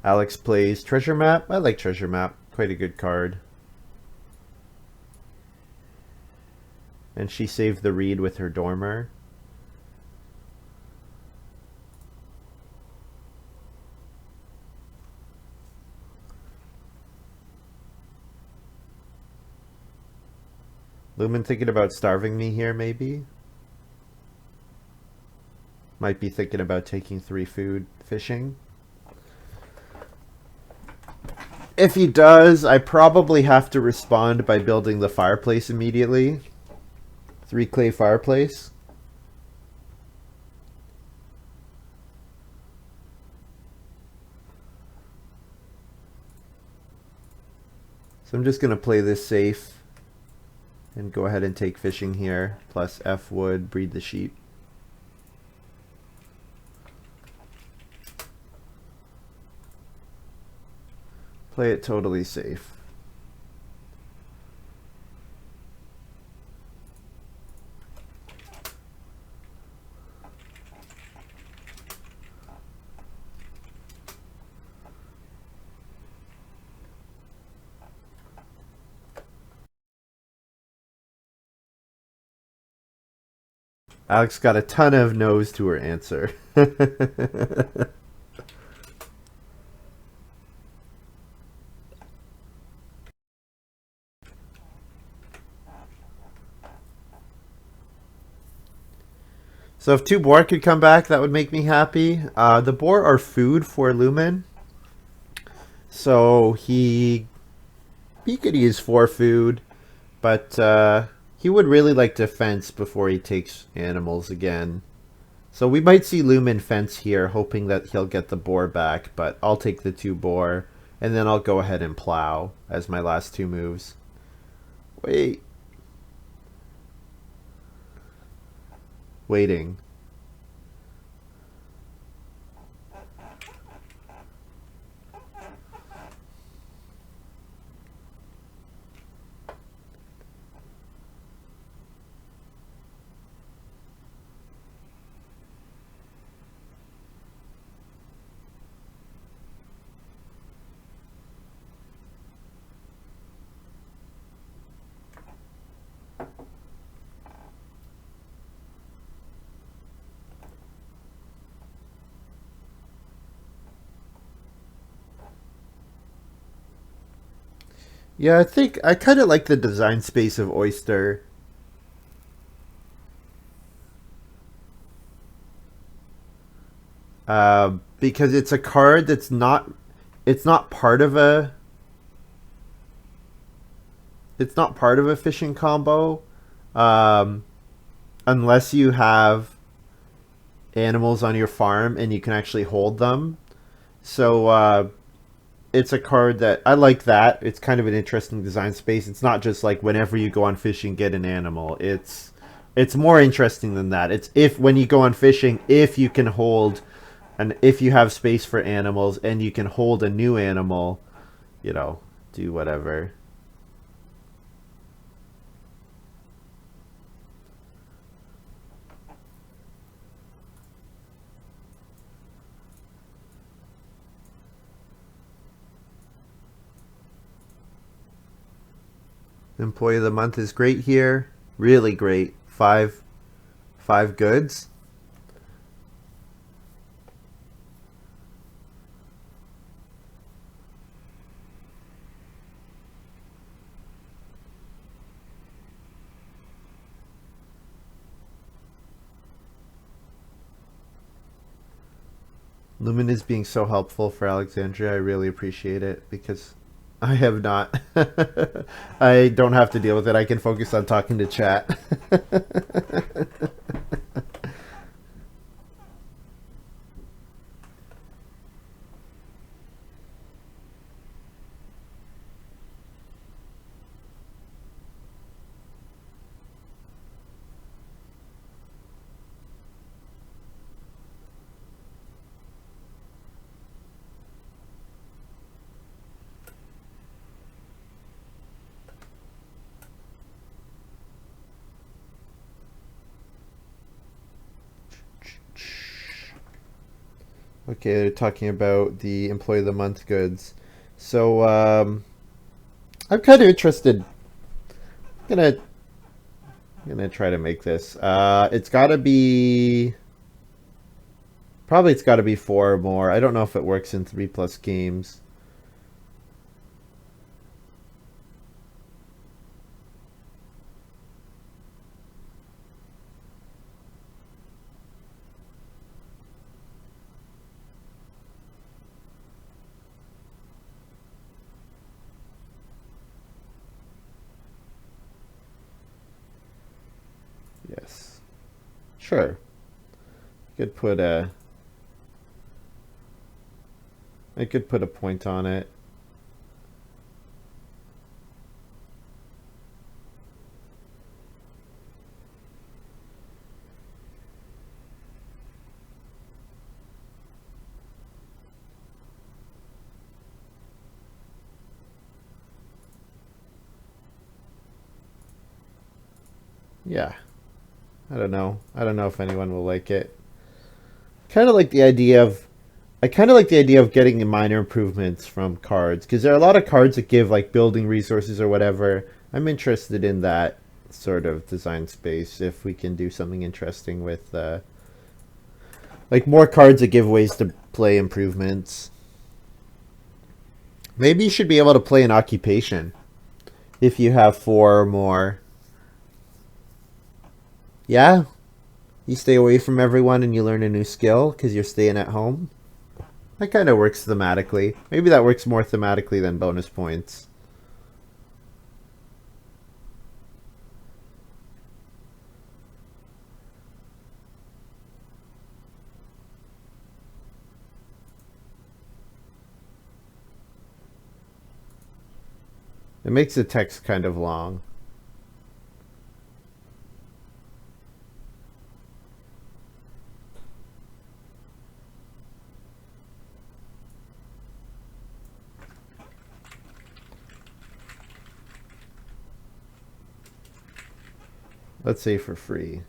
Alex plays Treasure Map. I like Treasure Map. Quite a good card. And she saved the reed with her Dormer. Lumin thinking about starving me here, maybe? Might be thinking about taking 3 food fishing. If he does, I probably have to respond by building the fireplace immediately. 3 clay fireplace. So I'm just going to play this safe and go ahead and take fishing here. Plus F wood, breed the sheep. Play it totally safe. Alex got a ton of no's to her answer. So if 2 boar could come back, that would make me happy. The boar are food for Lumin. So he could use 4 food, but he would really like to fence before he takes animals again. So we might see Lumin fence here, hoping that he'll get the boar back, but I'll take the 2 boar, and then I'll go ahead and plow as my last 2 moves. Wait. Waiting. Yeah, I think I kind of like the design space of Oyster. Because it's a card that's not, it's not part of a, it's not part of a fishing combo, um, unless you have animals on your farm and you can actually hold them. So it's a card that I like. That it's kind of an interesting design space. It's not just like whenever you go on fishing, get an animal. It's more interesting than that. It's if when you go on fishing, if you can hold, and if you have space for animals and you can hold a new animal, you know, do whatever. Employee of the month is great here. Really great. Five goods. Lumin is being so helpful for Alexandria. I really appreciate it because I have not. I don't have to deal with it. I can focus on talking to chat. Okay, they're talking about the employee of the month goods. So I'm kind of interested. Gonna gonna try to make this. It's gotta be probably it's gotta be 4 or more. I don't know if it works in 3+ games. Yes, sure. Could put a I could put a point on it. Yeah. I don't know. I don't know if anyone will like it. Kind of like the idea of I kind of like the idea of getting minor improvements from cards because there are a lot of cards that give like building resources or whatever. I'm interested in that sort of design space if we can do something interesting with like more cards that give ways to play improvements. Maybe you should be able to play an occupation if you have 4 or more. Yeah, you stay away from everyone and you learn a new skill because you're staying at home. That kind of works thematically. Maybe that works more thematically than bonus points. It makes the text kind of long. Let's say for free.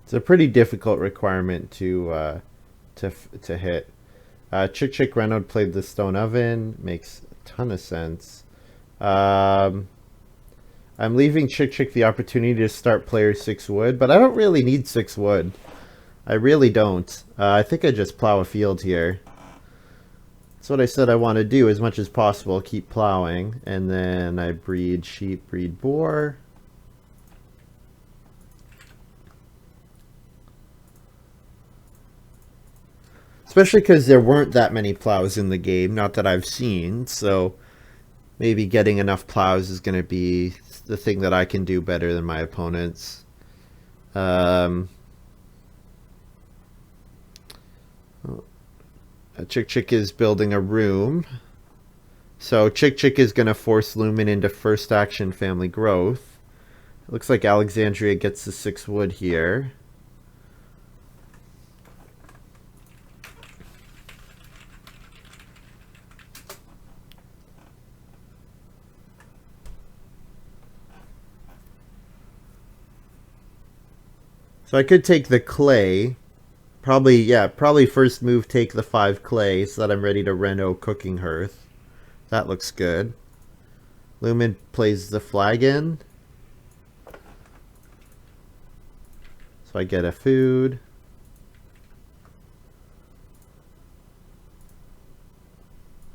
It's a pretty difficult requirement to hit. Chikchik Renaud played the Stone Oven. Makes a ton of sense. Um, I'm leaving Chikchik the opportunity to start player 6 wood, but I don't really need 6 wood. I really don't. I think I just plow a field here. That's what I said I want to do as much as possible. Keep plowing. And then I breed sheep, breed boar. Especially because there weren't that many plows in the game. Not that I've seen. So maybe getting enough plows is going to be the thing that I can do better than my opponents. Chick Chick is building a room. So Chick Chick is going to force Lumin into first action family growth. It looks like Alexandria gets the 6 wood here. So I could take the clay. Probably, yeah, probably first move take the 5 clay so that I'm ready to reno cooking hearth. That looks good. Lumin plays the flagon. So I get a food.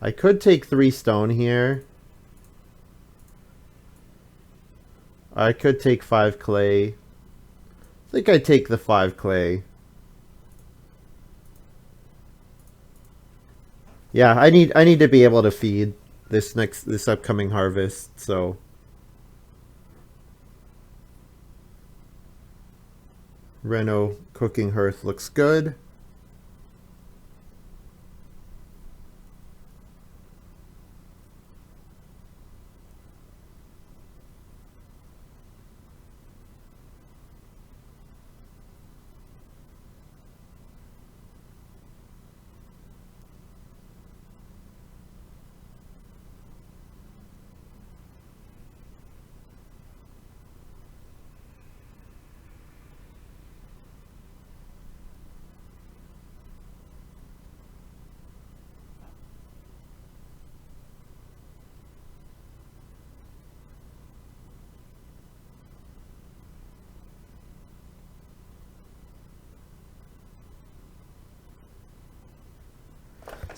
I could take 3 stone here. I could take 5 clay. I think I take the 5 clay. Yeah, I need to be able to feed this upcoming harvest, so Reno cooking hearth looks good.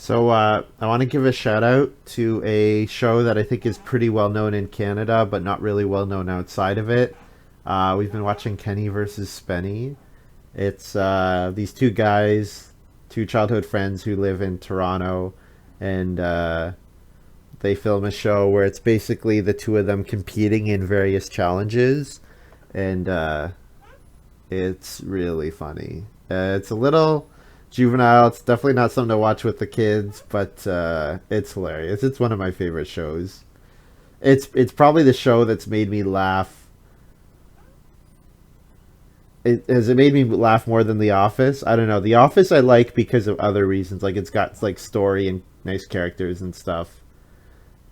So I want to give a shout out to a show that I think is pretty well known in Canada, but not really well known outside of it. We've been watching Kenny versus Spenny. It's these two guys, two childhood friends who live in Toronto, and they film a show where it's basically the two of them competing in various challenges, and it's really funny. It's a little juvenile. It's definitely not something to watch with the kids, but it's hilarious. It's one of my favorite shows. It's probably the show that's made me laugh. Has it made me laugh more than The Office? I don't know. The Office I like because of other reasons. Like it's got like story and nice characters and stuff.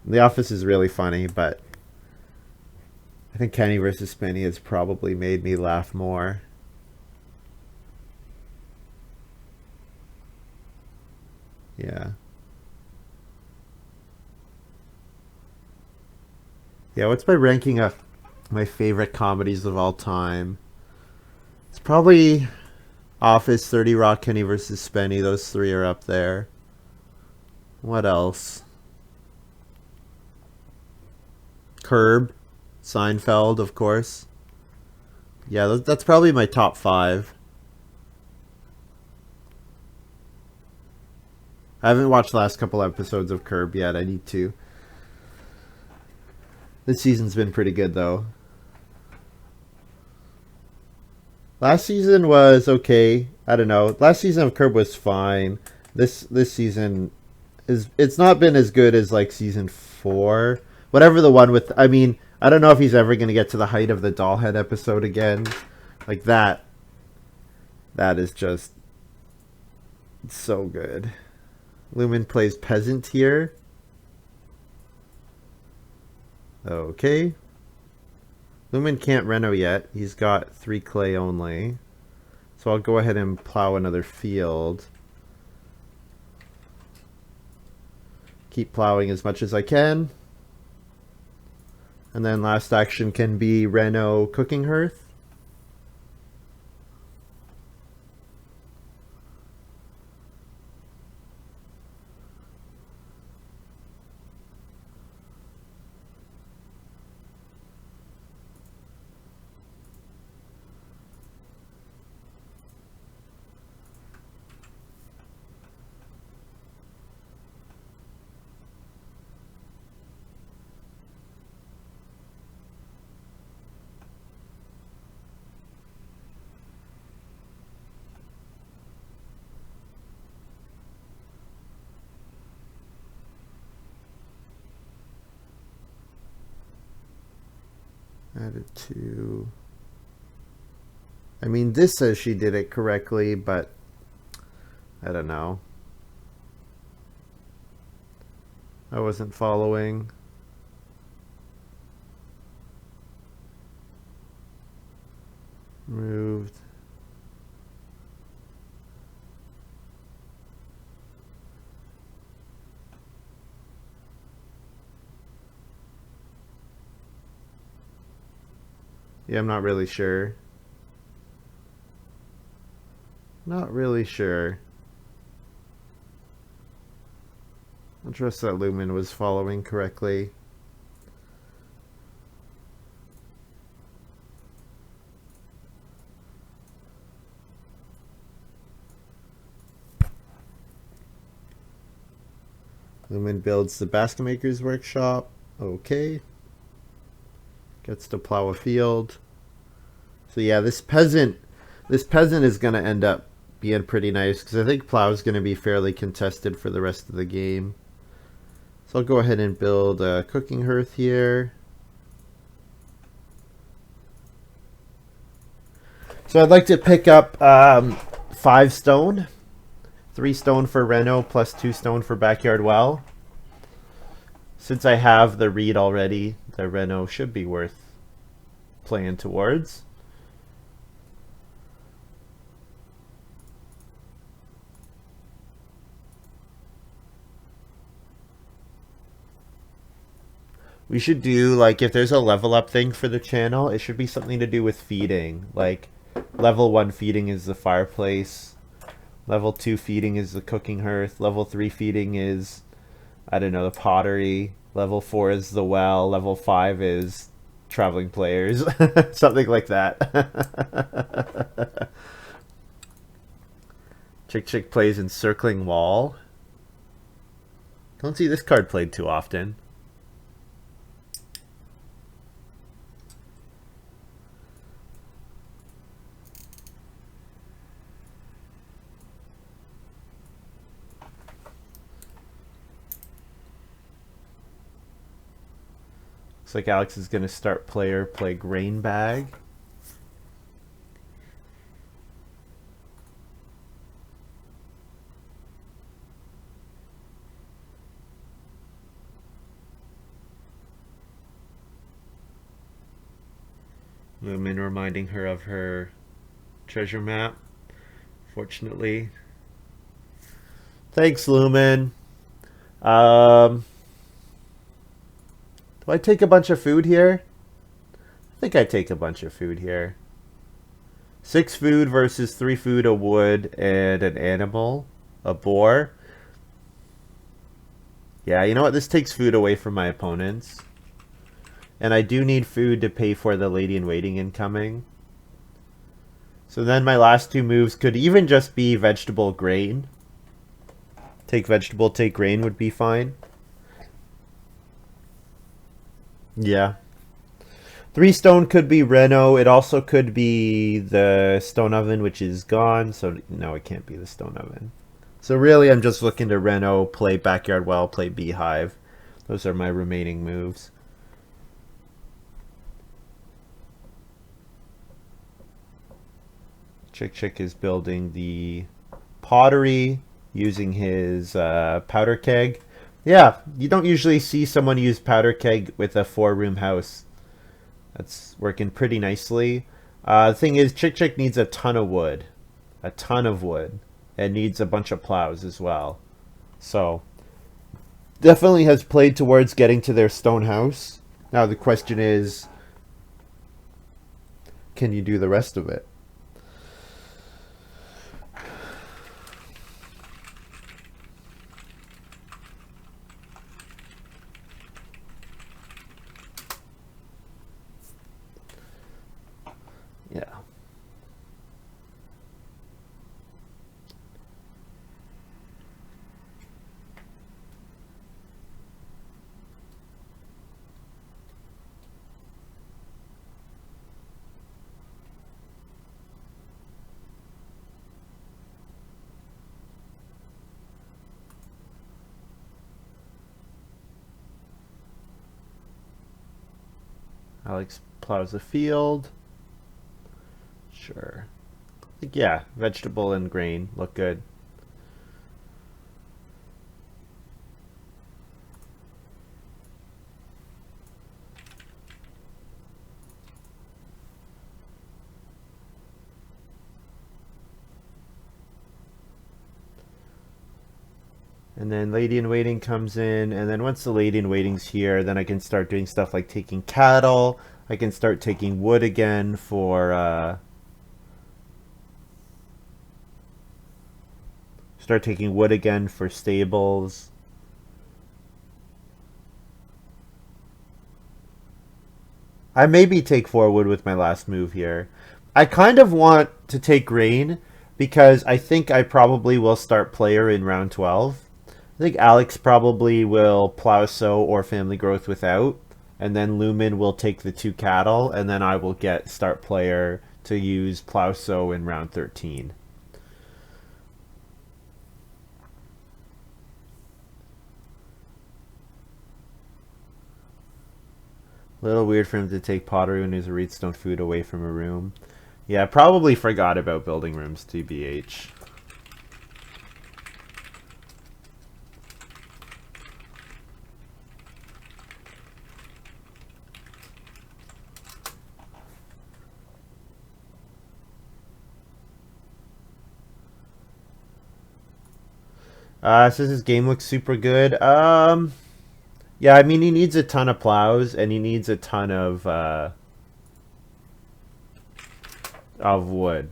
The Office is really funny, but I think Kenny versus Spenny has probably made me laugh more. Yeah. Yeah, what's my ranking of my favorite comedies of all time? It's probably Office, 30 Rock, Kenny versus Spenny. Those three are up there. What else? Curb, Seinfeld, of course. Yeah, that's probably my top five. I haven't watched the last couple episodes of Curb yet. I need to. This season's been pretty good, though. Last season was okay. I don't know. Last season of Curb was fine. This season it's not been as good as like season 4. Whatever the one with, I mean, I don't know if he's ever going to get to the height of the Dollhead episode again. Like that is just so good. Lumin plays peasant here. Okay. Lumin can't reno yet. He's got 3 clay only. So I'll go ahead and plow another field. Keep plowing as much as I can. And then last action can be reno cooking hearth. Added to. I mean, this says she did it correctly, but I don't know. I wasn't following. Moved. Yeah, I'm not really sure. Not really sure. I trust that Lumin was following correctly. Lumin builds the basket maker's workshop. Okay. Gets to plow a field. So yeah, this peasant is going to end up being pretty nice because I think plow is going to be fairly contested for the rest of the game. So I'll go ahead and build a cooking hearth here. So I'd like to pick up 5 stone. 3 stone for reno plus 2 stone for backyard well. Since I have the reed already, the reno should be worth playing towards. We should do, like, if there's a level up thing for the channel, it should be something to do with feeding. Like, level 1 feeding is the fireplace. Level 2 feeding is the cooking hearth. Level 3 feeding is, I don't know, the pottery. Level 4 is the well. Level 5 is traveling players. Something like that. Chikchik plays encircling wall. Don't see this card played too often. Looks like Alex is going to start play grain bag. Lumin reminding her of her treasure map, fortunately. Thanks, Lumin. Do I take a bunch of food here? I think I take a bunch of food here. 6 food versus 3 food, a wood, and an animal. A boar. Yeah, you know what? This takes food away from my opponents. And I do need food to pay for the lady-in-waiting incoming. So then my last 2 moves could even just be vegetable, grain. Take vegetable, take grain would be fine. Yeah. 3 stone could be Reno. It also could be the stone oven, which is gone. So no, it can't be the stone oven. So really, I'm just looking to Reno, play backyard well, play beehive. Those are my remaining moves. Chikchik is building the pottery using his powder keg. Yeah, you don't usually see someone use powder keg with a 4-room house. That's working pretty nicely. The thing is, Chikchik needs a ton of wood. A ton of wood. And needs a bunch of plows as well. So, definitely has played towards getting to their stone house. Now the question is, can you do the rest of it? Yeah. Alex plows the field. Sure. Yeah, vegetable and grain look good. And then lady in waiting comes in, and then once the lady in waiting's here, then I can start doing stuff like taking cattle. I can start taking wood again for stables. I maybe take 4 wood with my last move here. I kind of want to take grain because I think I probably will start player in round 12. I think Alex probably will plow sow or family growth without, and then Lumin will take the 2 cattle, and then I will get start player to use plow sow in round 13. A little weird for him to take pottery when there's a redstone food away from a room. Yeah, I probably forgot about building rooms, TBH. Says his game looks super good. Yeah, I mean, he needs a ton of plows, and he needs a ton of wood.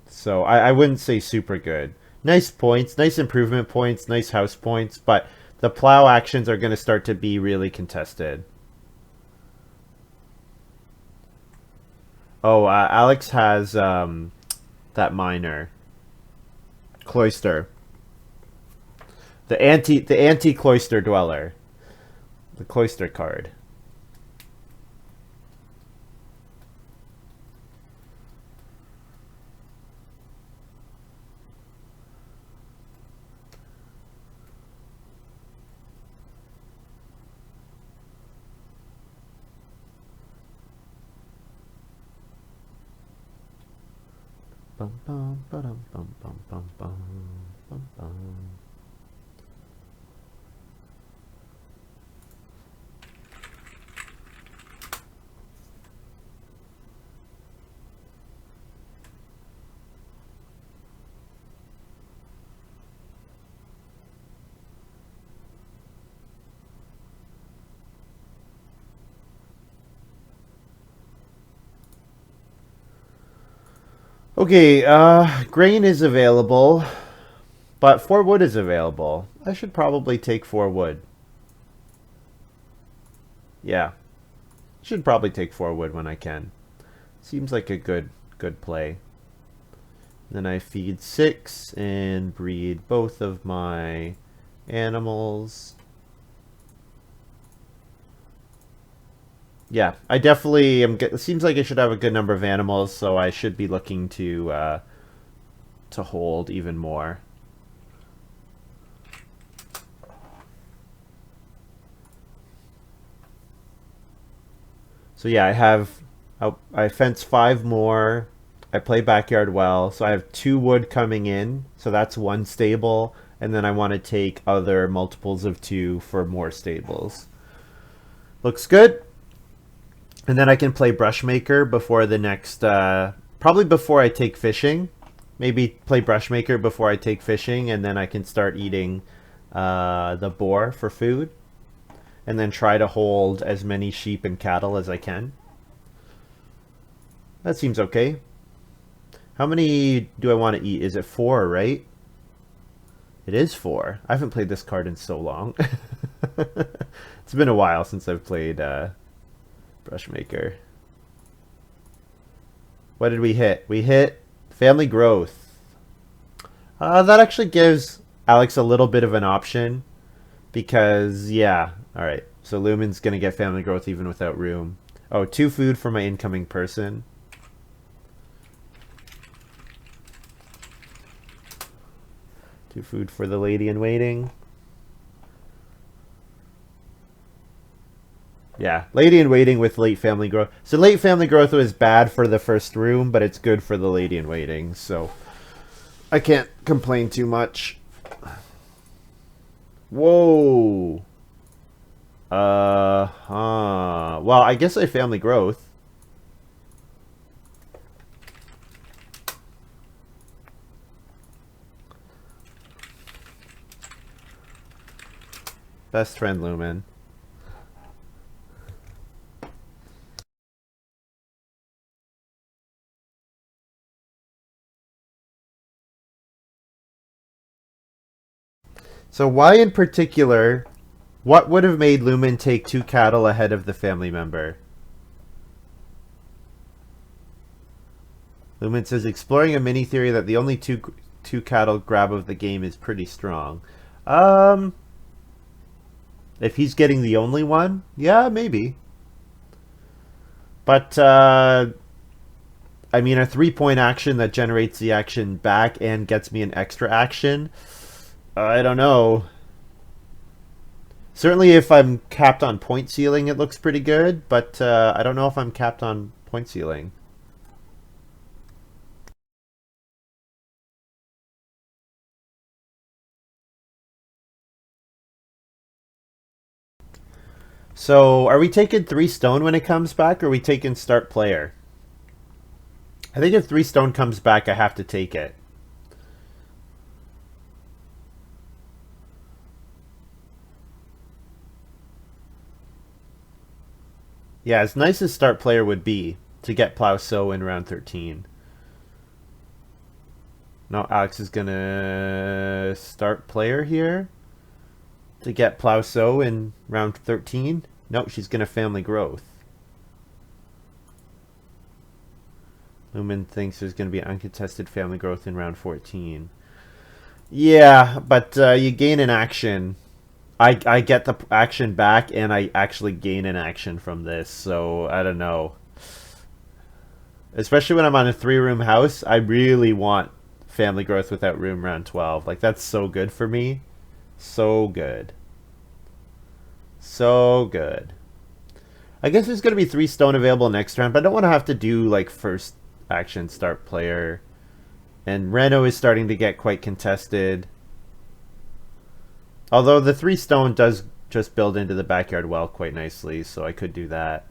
So I wouldn't say super good. Nice points, nice improvement points, nice house points, but the plow actions are going to start to be really contested. Oh, Alex has that miner. Cloister. The anti cloister dweller. The cloister card. Bum, bum, ba-dum, bum, bum, bum, bum, bum, bum. Okay, grain is available, but 4 wood is available. I should probably take 4 wood. Yeah, should probably take 4 wood when I can. Seems like a good play. Then I feed 6 and breed both of my animals. Yeah, I definitely am. It seems like I should have a good number of animals, so I should be looking to hold even more. So yeah, I fence 5 more. I play backyard well, so I have 2 wood coming in, so that's 1 stable, and then I want to take other multiples of 2 for more stables. Looks good. And then I can play Brushmaker before the next, probably before I take fishing. Maybe play Brushmaker before I take fishing, and then I can start eating the boar for food. And then try to hold as many sheep and cattle as I can. That seems okay. How many do I want to eat? Is it 4, right? It is 4. I haven't played this card in so long. It's been a while since I've played Brushmaker. What did we hit? We hit family growth. That actually gives Alex a little bit of an option because, yeah. All right. So Lumin's going to get family growth even without room. Oh, 2 food for my incoming person. 2 food for the lady in waiting. Yeah, lady in waiting with late family growth. So late family growth was bad for the first room, but it's good for the lady in waiting. So I can't complain too much. Whoa. Well, I guess I family growth. Best friend Lumin. So why in particular, what would have made Lumin take 2 cattle ahead of the family member? Lumin says exploring a mini theory that the only two cattle grab of the game is pretty strong. Um, if he's getting the only one, yeah, maybe. But I mean, a 3-point action that generates the action back and gets me an extra action. I don't know. Certainly, if I'm capped on point ceiling, it looks pretty good. But I don't know if I'm capped on point ceiling. So, are we taking 3 stone when it comes back, or are we taking start player? I think if 3 stone comes back, I have to take it. Yeah, as nice as start player would be to get plow so in round 13. No, Alex is gonna start player here to get Plauso in round 13. No, she's gonna family growth. Lumin thinks there's gonna be uncontested family growth in round 14. Yeah, but you gain an action. I get the action back, and I actually gain an action from this, so I don't know. Especially when I'm on a 3-room house, I really want family growth without room round 12. Like, that's so good for me. So good. So good. I guess there's going to be 3 stone available next round, but I don't want to have to do, like, first action start player. And Reno is starting to get quite contested. Although the 3 stone does just build into the backyard well quite nicely, so I could do that.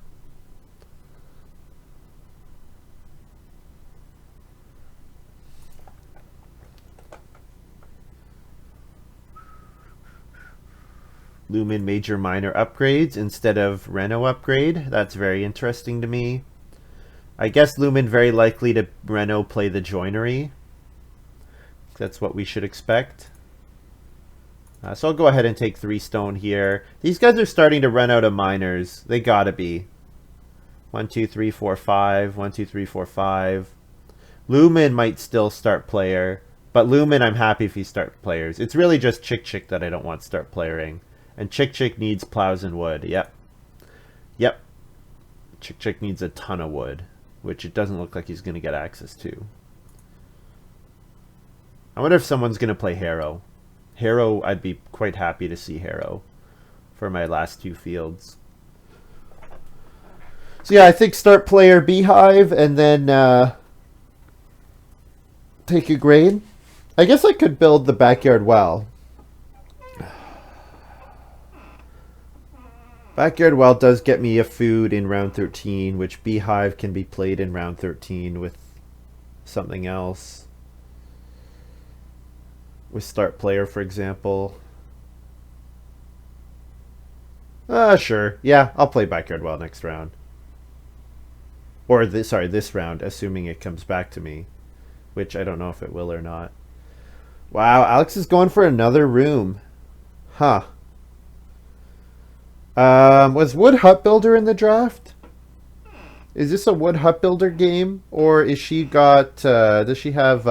Lumin major minor upgrades instead of Reno upgrade. That's very interesting to me. I guess Lumin very likely to Reno play the joinery. That's what we should expect. So I'll go ahead and take 3 stone here. These guys are starting to run out of miners. They gotta be. 1, 2, 3, 4, 5. 1, 2, 3, 4, 5. Lumin might still start player. But Lumin, I'm happy if he start players. It's really just chikchik that I don't want start playering. And chikchik needs plows and wood. Yep. Yep. Chikchik needs a ton of wood, which it doesn't look like he's going to get access to. I wonder if someone's going to play Harrow. Harrow, I'd be quite happy to see Harrow for my last 2 fields. So yeah, I think start player Beehive and then take a grain. I guess I could build the backyard well. Backyard well does get me a food in round 13, which Beehive can be played in round 13 with something else. With start player, for example. Sure. Yeah, I'll play backyard well next round. Or this round, assuming it comes back to me, which I don't know if it will or not. Wow, Alex is going for another room. Huh. Was Wood Hut Builder in the draft? Is this a Wood Hut Builder game? Or is she got, does she have,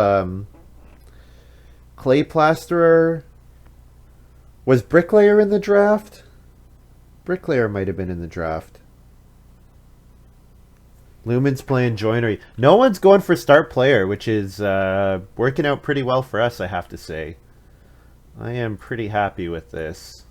Clay Plasterer? Was Bricklayer in the draft? Bricklayer might have been in the draft. Lumin's playing joinery. No one's going for start player, which is working out pretty well for us, I have to say. I am pretty happy with this.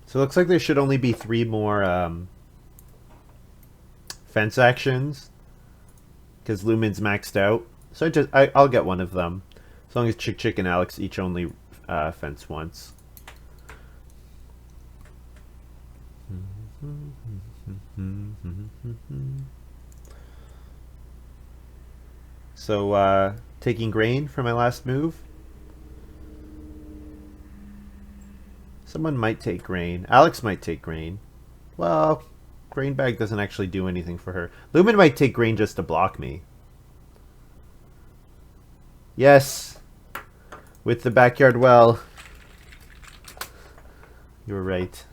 So it looks like there should only be 3 more fence actions, because Lumin's maxed out. So I'll get one of them, as long as Chikchik and Alex each only fence once. So taking grain for my last move. Someone might take grain. Alex might take grain. Well, grain bag doesn't actually do anything for her. Lumin might take grain just to block me. Yes. With the backyard well. You were right.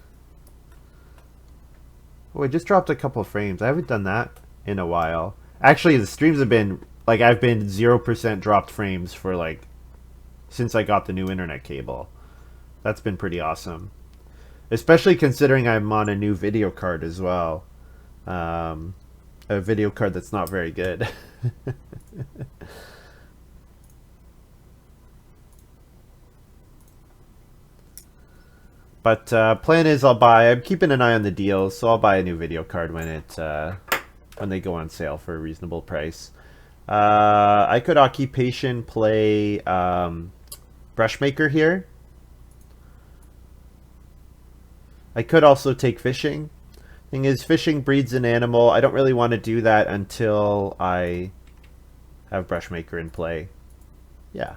Oh, I just dropped a couple frames. I haven't done that in a while. Actually, the streams have been, like, I've been 0% dropped frames for, like, since I got the new internet cable. That's been pretty awesome. Especially considering I'm on a new video card as well. A video card that's not very good. But plan is I'm keeping an eye on the deals, so I'll buy a new video card when they go on sale for a reasonable price. I could occupation play Brushmaker here. I could also take fishing. Thing is, fishing breeds an animal. I don't really want to do that until I have Brushmaker in play. Yeah.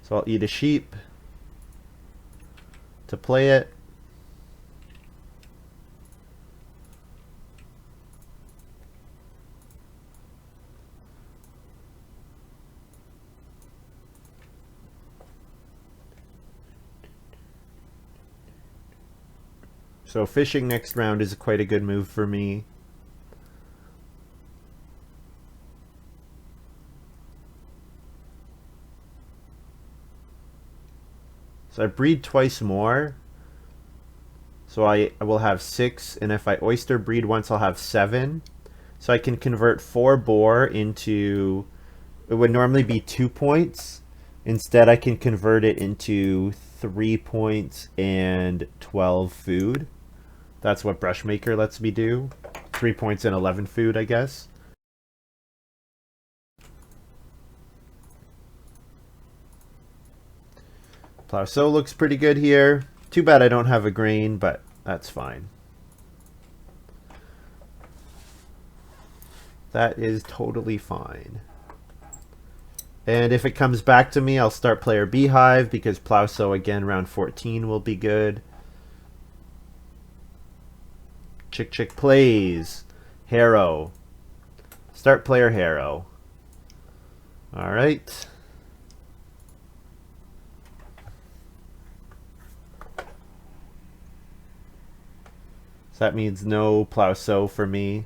So I'll eat a sheep to play it. So fishing next round is quite a good move for me. So I breed twice more. So I will have 6, and if I oyster breed once, I'll have 7. So I can convert 4 boar into, it would normally be 2 points. Instead, I can convert it into 3 points and 12 food. That's what Brushmaker lets me do. 3 points and 11 food, I guess. Plow looks pretty good here. Too bad I don't have a grain, but that's fine. That is totally fine. And if it comes back to me, I'll start player Beehive, because Plow again round 14 will be good. Chikchik plays. Harrow. Start player Harrow. Alright. So that means no Plow for me.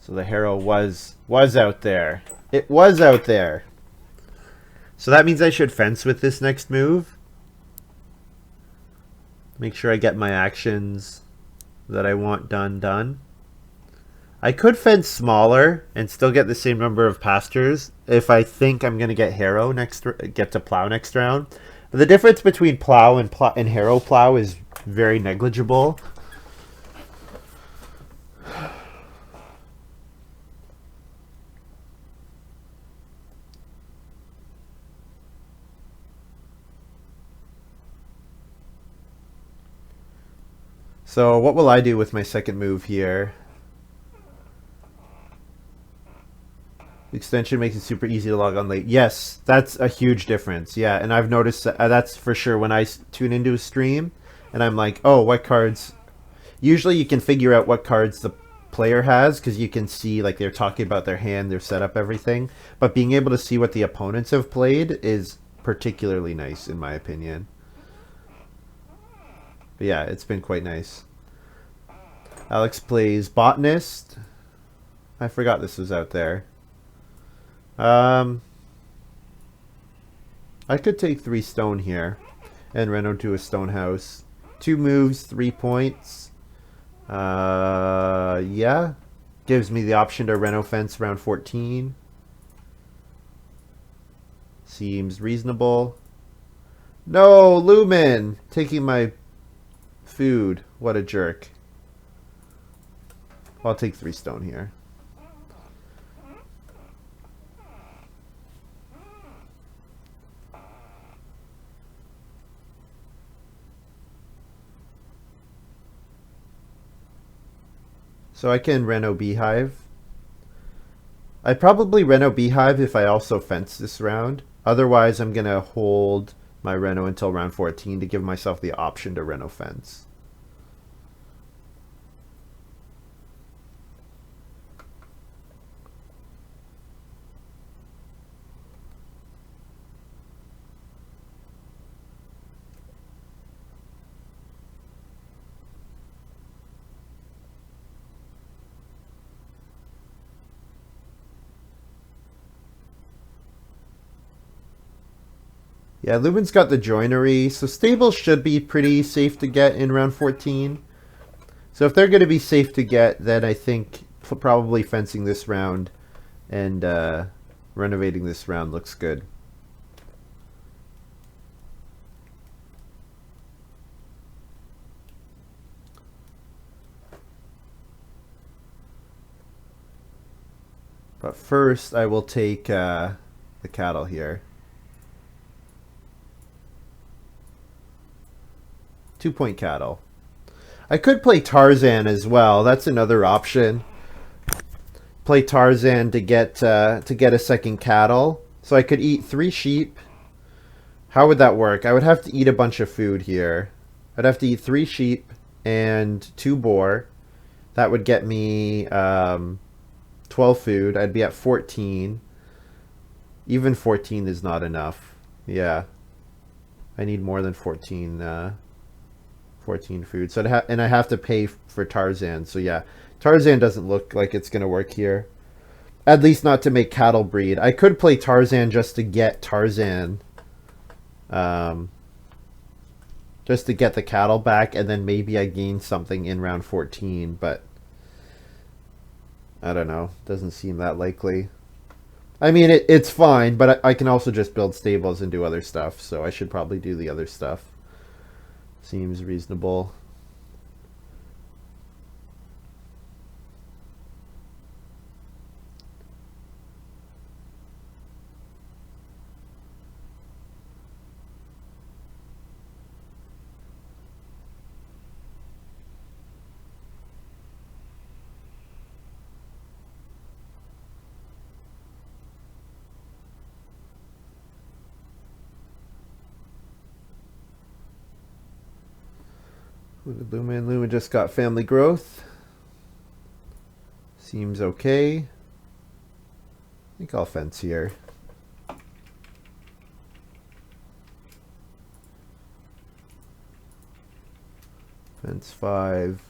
So the Harrow was out there. It was out there. So that means I should fence with this next move. Make sure I get my actions that I want done. I could fence smaller and still get the same number of pastures if I think I'm going to get Harrow get to Plow next round. But the difference between Plow and Harrow Plow is very negligible. So what will I do with my second move here? Extension makes it super easy to log on late. Yes, that's a huge difference. Yeah, and I've noticed that's for sure when I tune into a stream and I'm like, oh, what cards? Usually you can figure out what cards the player has because you can see like they're talking about their hand, their setup, everything. But being able to see what the opponents have played is particularly nice in my opinion. But yeah, it's been quite nice. Alex plays Botanist. I forgot this was out there. I could take 3 stone here and reno to a stone house. 2 moves, 3 points. Yeah. Gives me the option to reno fence round 14. Seems reasonable. No, Lumin! Taking my food. What a jerk. I'll take 3 stone here. So I can reno Beehive. I'd probably reno Beehive if I also fence this round. Otherwise, I'm going to hold my reno until round 14 to give myself the option to reno fence. Yeah, Lumin's got the joinery, so stables should be pretty safe to get in round 14. So if they're going to be safe to get, then I think probably fencing this round and renovating this round looks good. But first, I will take the cattle here. 2-point cattle. I could play Tarzan as well. That's another option. Play Tarzan to get a second cattle. So I could eat 3 sheep. How would that work? I would have to eat a bunch of food here. I'd have to eat 3 sheep and 2 boar. That would get me 12 food. I'd be at 14. Even 14 is not enough. Yeah. I need more than 14 food. So I have to pay for Tarzan. So yeah, Tarzan doesn't look like it's going to work here. At least not to make cattle breed. I could play Tarzan just to get Tarzan. Just to get the cattle back, and then maybe I gain something in round 14, but I don't know. Doesn't seem that likely. I mean, it's fine, but I can also just build stables and do other stuff, so I should probably do the other stuff. Seems reasonable. Lumin. Lumin just got family growth. Seems okay. I think I'll fence here. Fence 5.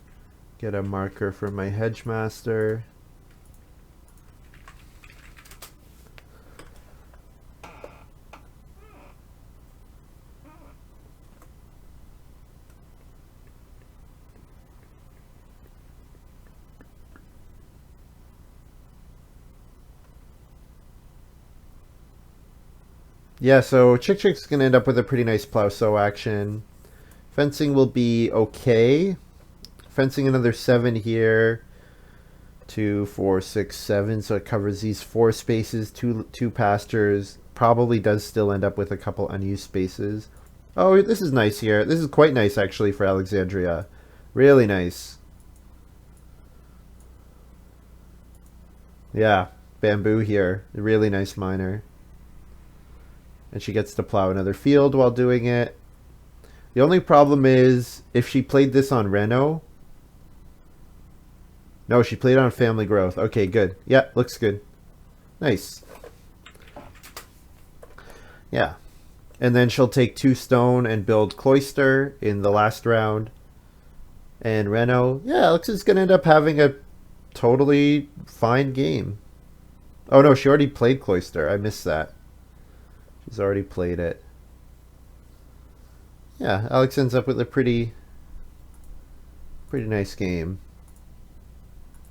Get a marker for my hedgemaster. Yeah, so chikchik's going to end up with a pretty nice plow sow action. Fencing will be okay. Fencing another 7 here. 2, 4, 6, 7. So it covers these 4 spaces, two pastures. Probably does still end up with a couple unused spaces. Oh, this is nice here. This is quite nice actually for Alexandria. Really nice. Yeah, bamboo here. A really nice miner. And she gets to plow another field while doing it. The only problem is if she played this on Reno. No, she played on family growth. Okay, good. Yeah, looks good. Nice. Yeah. And then she'll take 2 stone and build cloister in the last round. And Reno, yeah, looks like it's going to end up having a totally fine game. Oh no, she already played cloister. I missed that. She's already played it. Yeah, Alex ends up with a pretty nice game.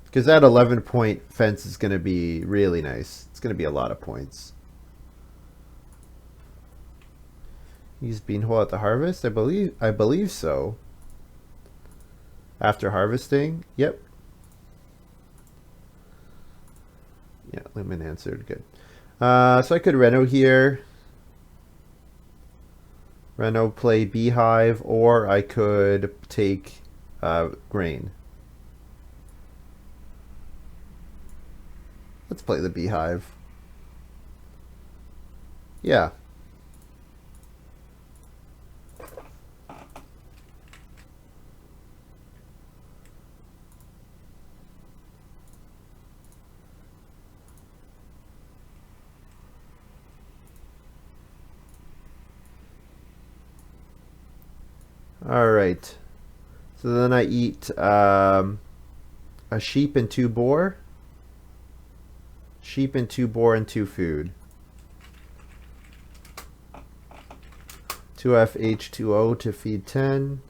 Because that 11-point fence is going to be really nice. It's going to be a lot of points. Use beanhole at the harvest? I believe so. After harvesting? Yep. Yeah, Lumin answered. Good. So I could Reno here. Reno play beehive, or I could take grain. Let's play the beehive. Yeah. All right. So then I eat a sheep and 2 boar. Sheep and 2 boar and 2 food. 2FH2O to feed 10.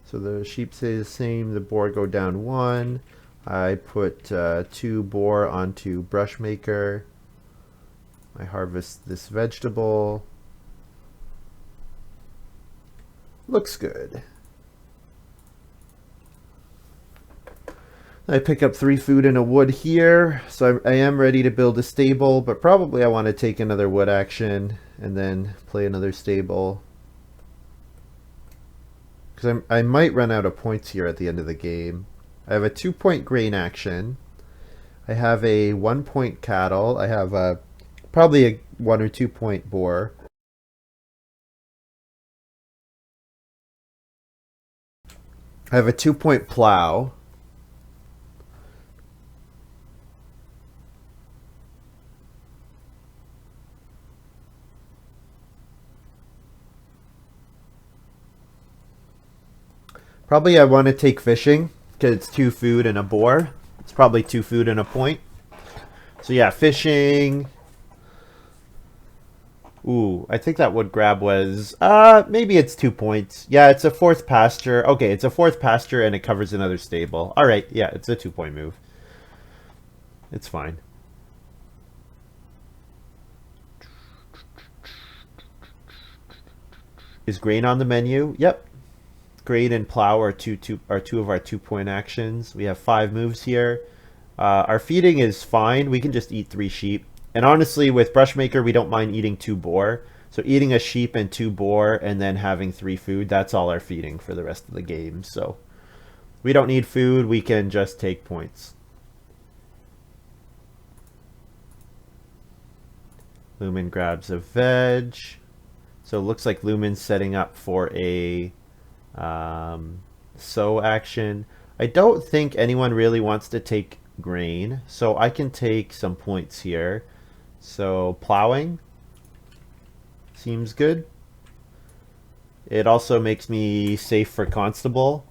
So the sheep stay the same. The boar go down 1. I put 2 boar onto brush maker. I harvest this vegetable. Looks good. I pick up 3 food and a wood here, so I am ready to build a stable, but probably I want to take another wood action and then play another stable. because I might run out of points here at the end of the game. I have a 2-point grain action. I have a 1-point cattle. I have probably a 1 or 2-point boar. I have a 2-point plow. Probably I want to take fishing because it's 2 food and a boar. It's probably 2 food and a point. So yeah, fishing. Ooh, I think that wood grab was maybe it's 2 points. Yeah, it's a 4th pasture. Okay, it's a 4th pasture and it covers another stable. All right, yeah, it's a 2-point move. It's fine. Is grain on the menu? Yep. Grain and plow are two of our 2-point actions. We have 5 moves here. Our feeding is fine. We can just eat 3 sheep. And honestly, with Brushmaker, we don't mind eating 2 boar. So eating a sheep and 2 boar and then having 3 food, that's all our feeding for the rest of the game. So we don't need food. We can just take points. Lumin grabs a veg. So it looks like Lumin's setting up for a sow action. I don't think anyone really wants to take grain, so I can take some points here. So plowing seems good. It also makes me safe for constable.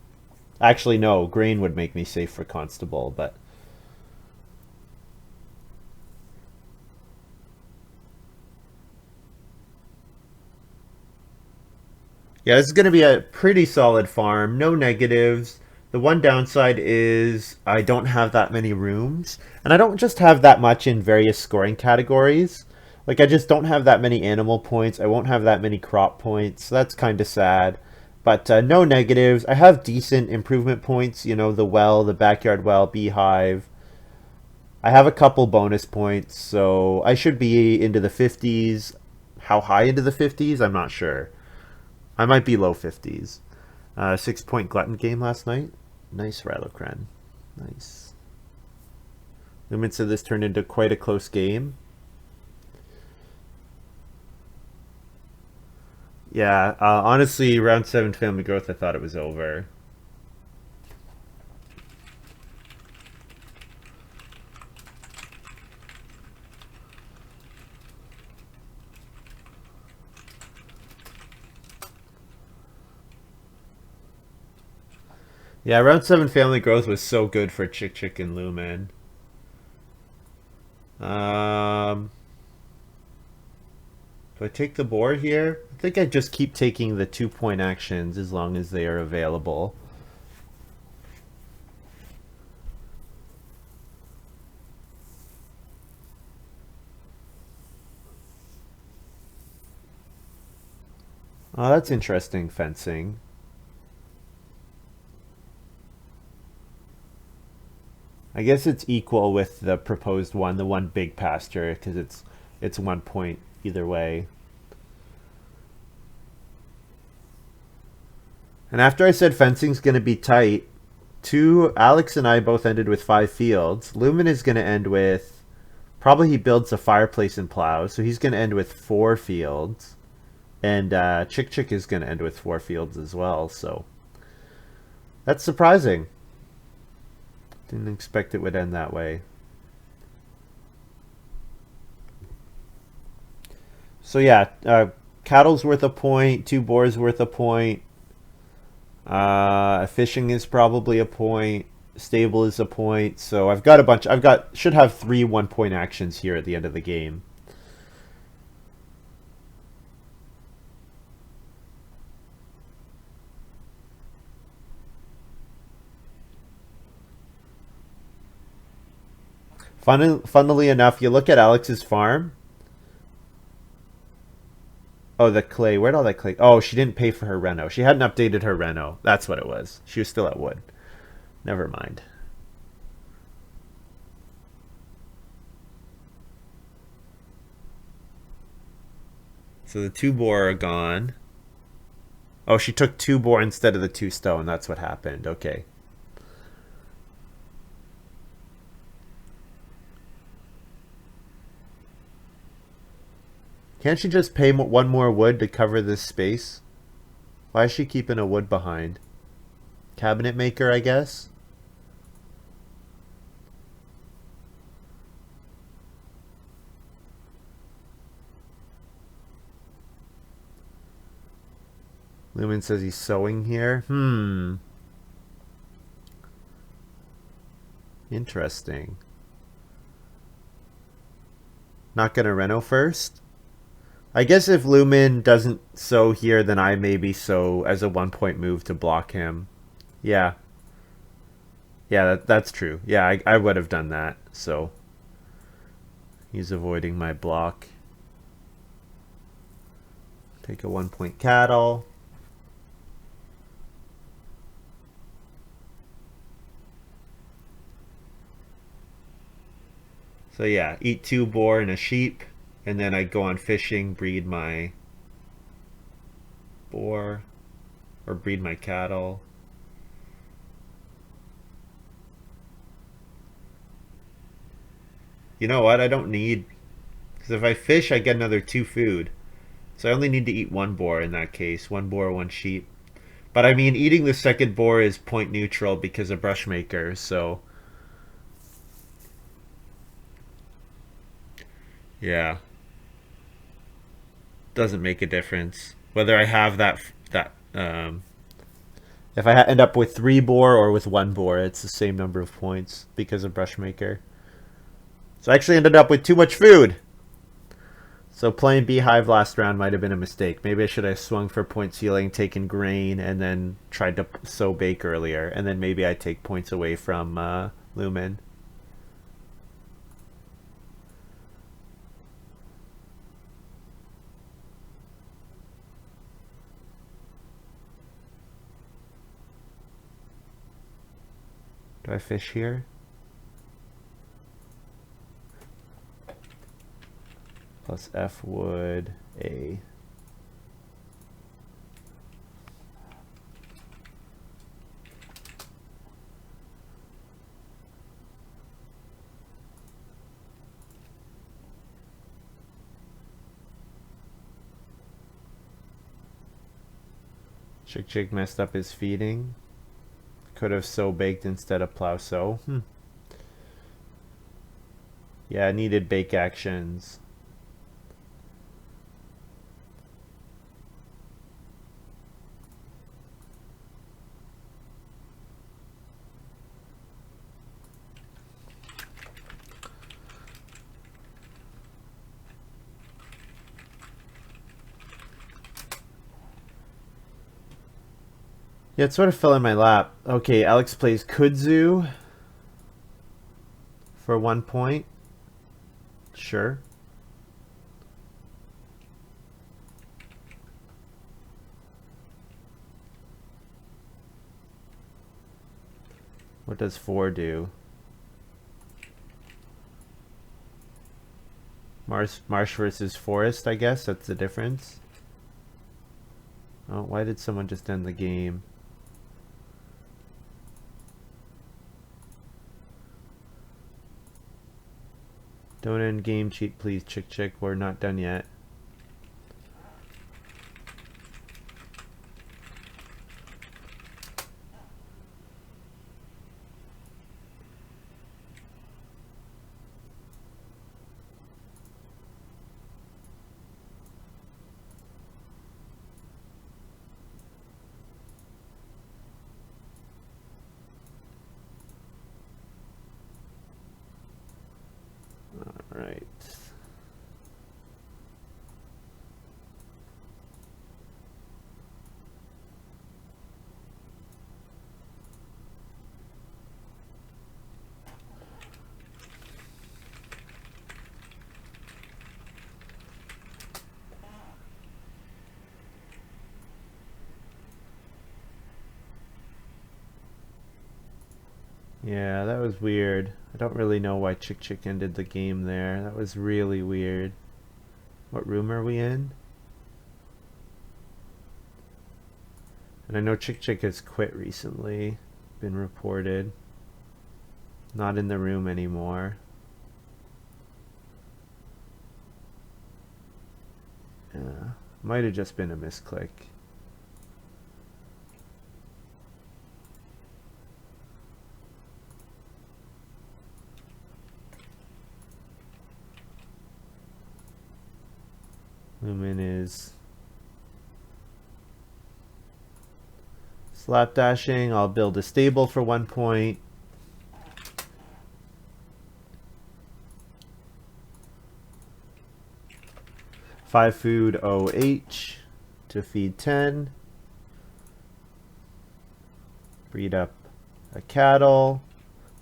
Actually, no, grain would make me safe for constable, but yeah, this is going to be a pretty solid farm. No negatives. The one downside is I don't have that many rooms. And I don't just have that much in various scoring categories. Like, I just don't have that many animal points. I won't have that many crop points. So that's kind of sad. But no negatives. I have decent improvement points. You know, the well, the backyard well, beehive. I have a couple bonus points. So I should be into the 50s. How high into the 50s? I'm not sure. I might be low 50s. 6-point glutton game last night. Nice, Rallocran. Nice. Lumin said this turned into quite a close game. Yeah, honestly, round 7 family growth, I thought it was over. Yeah, round 7 family growth was so good for Chikchik and Lumin. Do I take the board here? I think I just keep taking the 2-point actions as long as they are available. Oh, that's interesting, fencing. I guess it's equal with the proposed one, the one big pasture, because it's 1 point either way. And after I said fencing's going to be tight, Alex and I both ended with 5 fields. Lumin is going to end with, probably he builds a fireplace and plows, so he's going to end with 4 fields. And Chikchik is going to end with 4 fields as well, so that's surprising. Didn't expect it would end that way. So yeah, cattle's worth a point, 2 boars worth a point. Fishing is probably a point. Stable is a point. So I've got a bunch. Should have 3 1-point actions here at the end of the game. Funnily enough, you look at Alex's farm. Oh, the clay. Where'd all that clay? Oh, she didn't pay for her reno. She hadn't updated her reno. That's what it was. She was still at wood. Never mind. So the 2 boar are gone. Oh, she took 2 boar instead of the 2 stone. That's what happened. Okay. Can't she just pay 1 more wood to cover this space? Why is she keeping a wood behind? Cabinet maker, I guess? Lumin says he's sewing here. Interesting. Not gonna reno first? I guess if Lumin doesn't sow here, then I maybe sow as a 1-point move to block him. Yeah. Yeah, that's true. Yeah, I would have done that. So he's avoiding my block. Take a 1-point cattle. So yeah, eat 2 boar and a sheep, and then I'd go on fishing, breed my boar, or breed my cattle. You know what? I don't need, because if I fish, I get another 2 food. So I only need to eat 1 boar in that case. 1 boar, 1 sheep. But I mean, eating the second boar is point neutral because of brushmaker, so yeah, doesn't make a difference whether I have that. If I end up with 3 boar or with 1 boar, it's the same number of points because of brushmaker. So I actually ended up with too much food. So playing beehive last round might have been a mistake. Maybe I should have swung for point ceiling, taken grain, and then tried to sow bake earlier, and then maybe I take points away from Lumin. Do I fish here? Plus F wood A. Chikchik messed up his feeding. Could have sow baked instead of plow sow. Yeah, I needed bake actions. Yeah, it sort of fell in my lap. Okay, Alex plays kudzu for 1 point. Sure. What does 4 do? Marsh versus forest, I guess. That's the difference. Oh, why did someone just end the game? Don't end game cheat, please, Chick. We're not done yet. All right. Yeah, that was weird. I don't really know why Chick ended the game there. That was really weird. What room are we in? And I know Chikchik has quit recently, been reported. Not in the room anymore. Yeah, might have just been a misclick. Lumin is slapdashing. I'll build a stable for 1 point. Five food OH to feed 10. Breed up a cattle.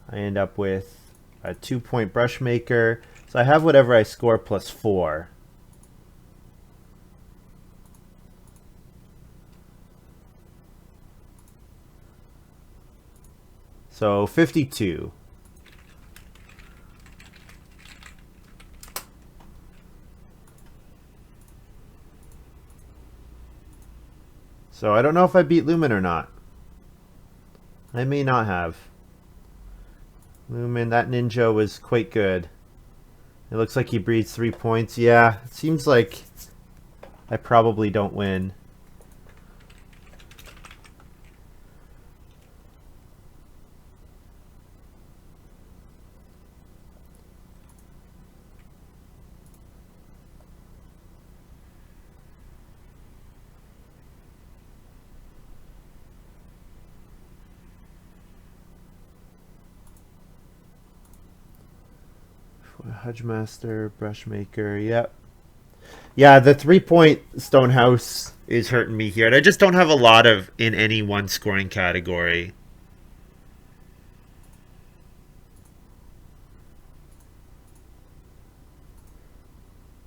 I end up with a 2-point brush maker. So I have whatever I score plus 4. So 52. So I don't know if I beat Lumin or not. I may not have. Lumin, that ninja was quite good. It looks like he breeds 3 points. Yeah, it seems like I probably don't win. Hudgemaster, Brushmaker, yep. Yeah, the 3-point Stonehouse is hurting me here. And I just don't have a lot of in any one scoring category.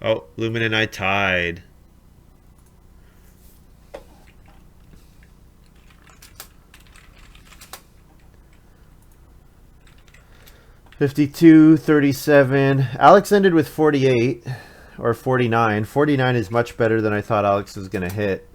Oh, Lumin and I tied. $52, $37. Alex ended with 48 or 49. 49 is much better than I thought Alex was going to hit.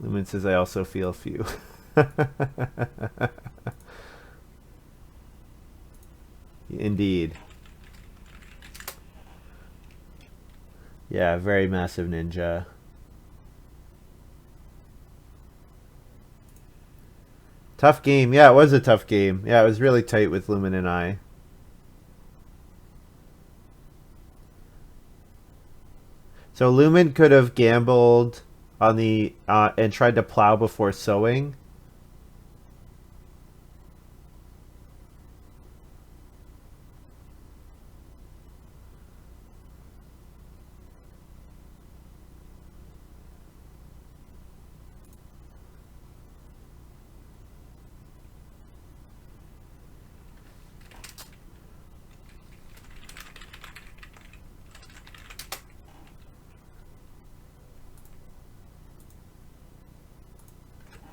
Lumin says I also feel few. Indeed. Yeah, very massive ninja. Tough game. Yeah, it was a tough game. Yeah, it was really tight with Lumin and I. So Lumin could have gambled on the and tried to plow before sowing.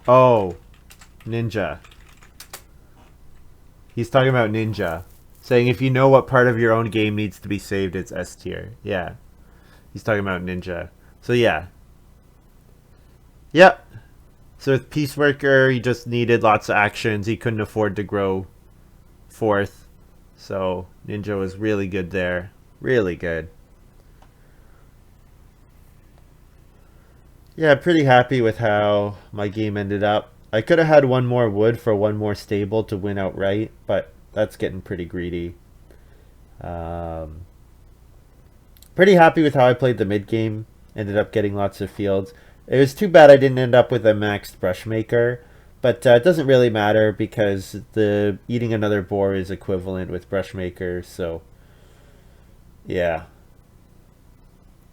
Oh, ninja. He's talking about ninja. Saying if you know what part of your own game needs to be saved, it's S tier. Yeah. He's talking about ninja. So yeah. Yep. So with Peace Worker, he just needed lots of actions. He couldn't afford to grow fourth. So ninja was really good there. Really good. Yeah, pretty happy with how my game ended up. I could have had one more wood for one more stable to win outright, but that's getting pretty greedy. Pretty happy with how I played the mid game. Ended up getting lots of fields. It was too bad I didn't end up with a maxed brush maker, but it doesn't really matter because the eating another boar is equivalent with brush maker. So yeah.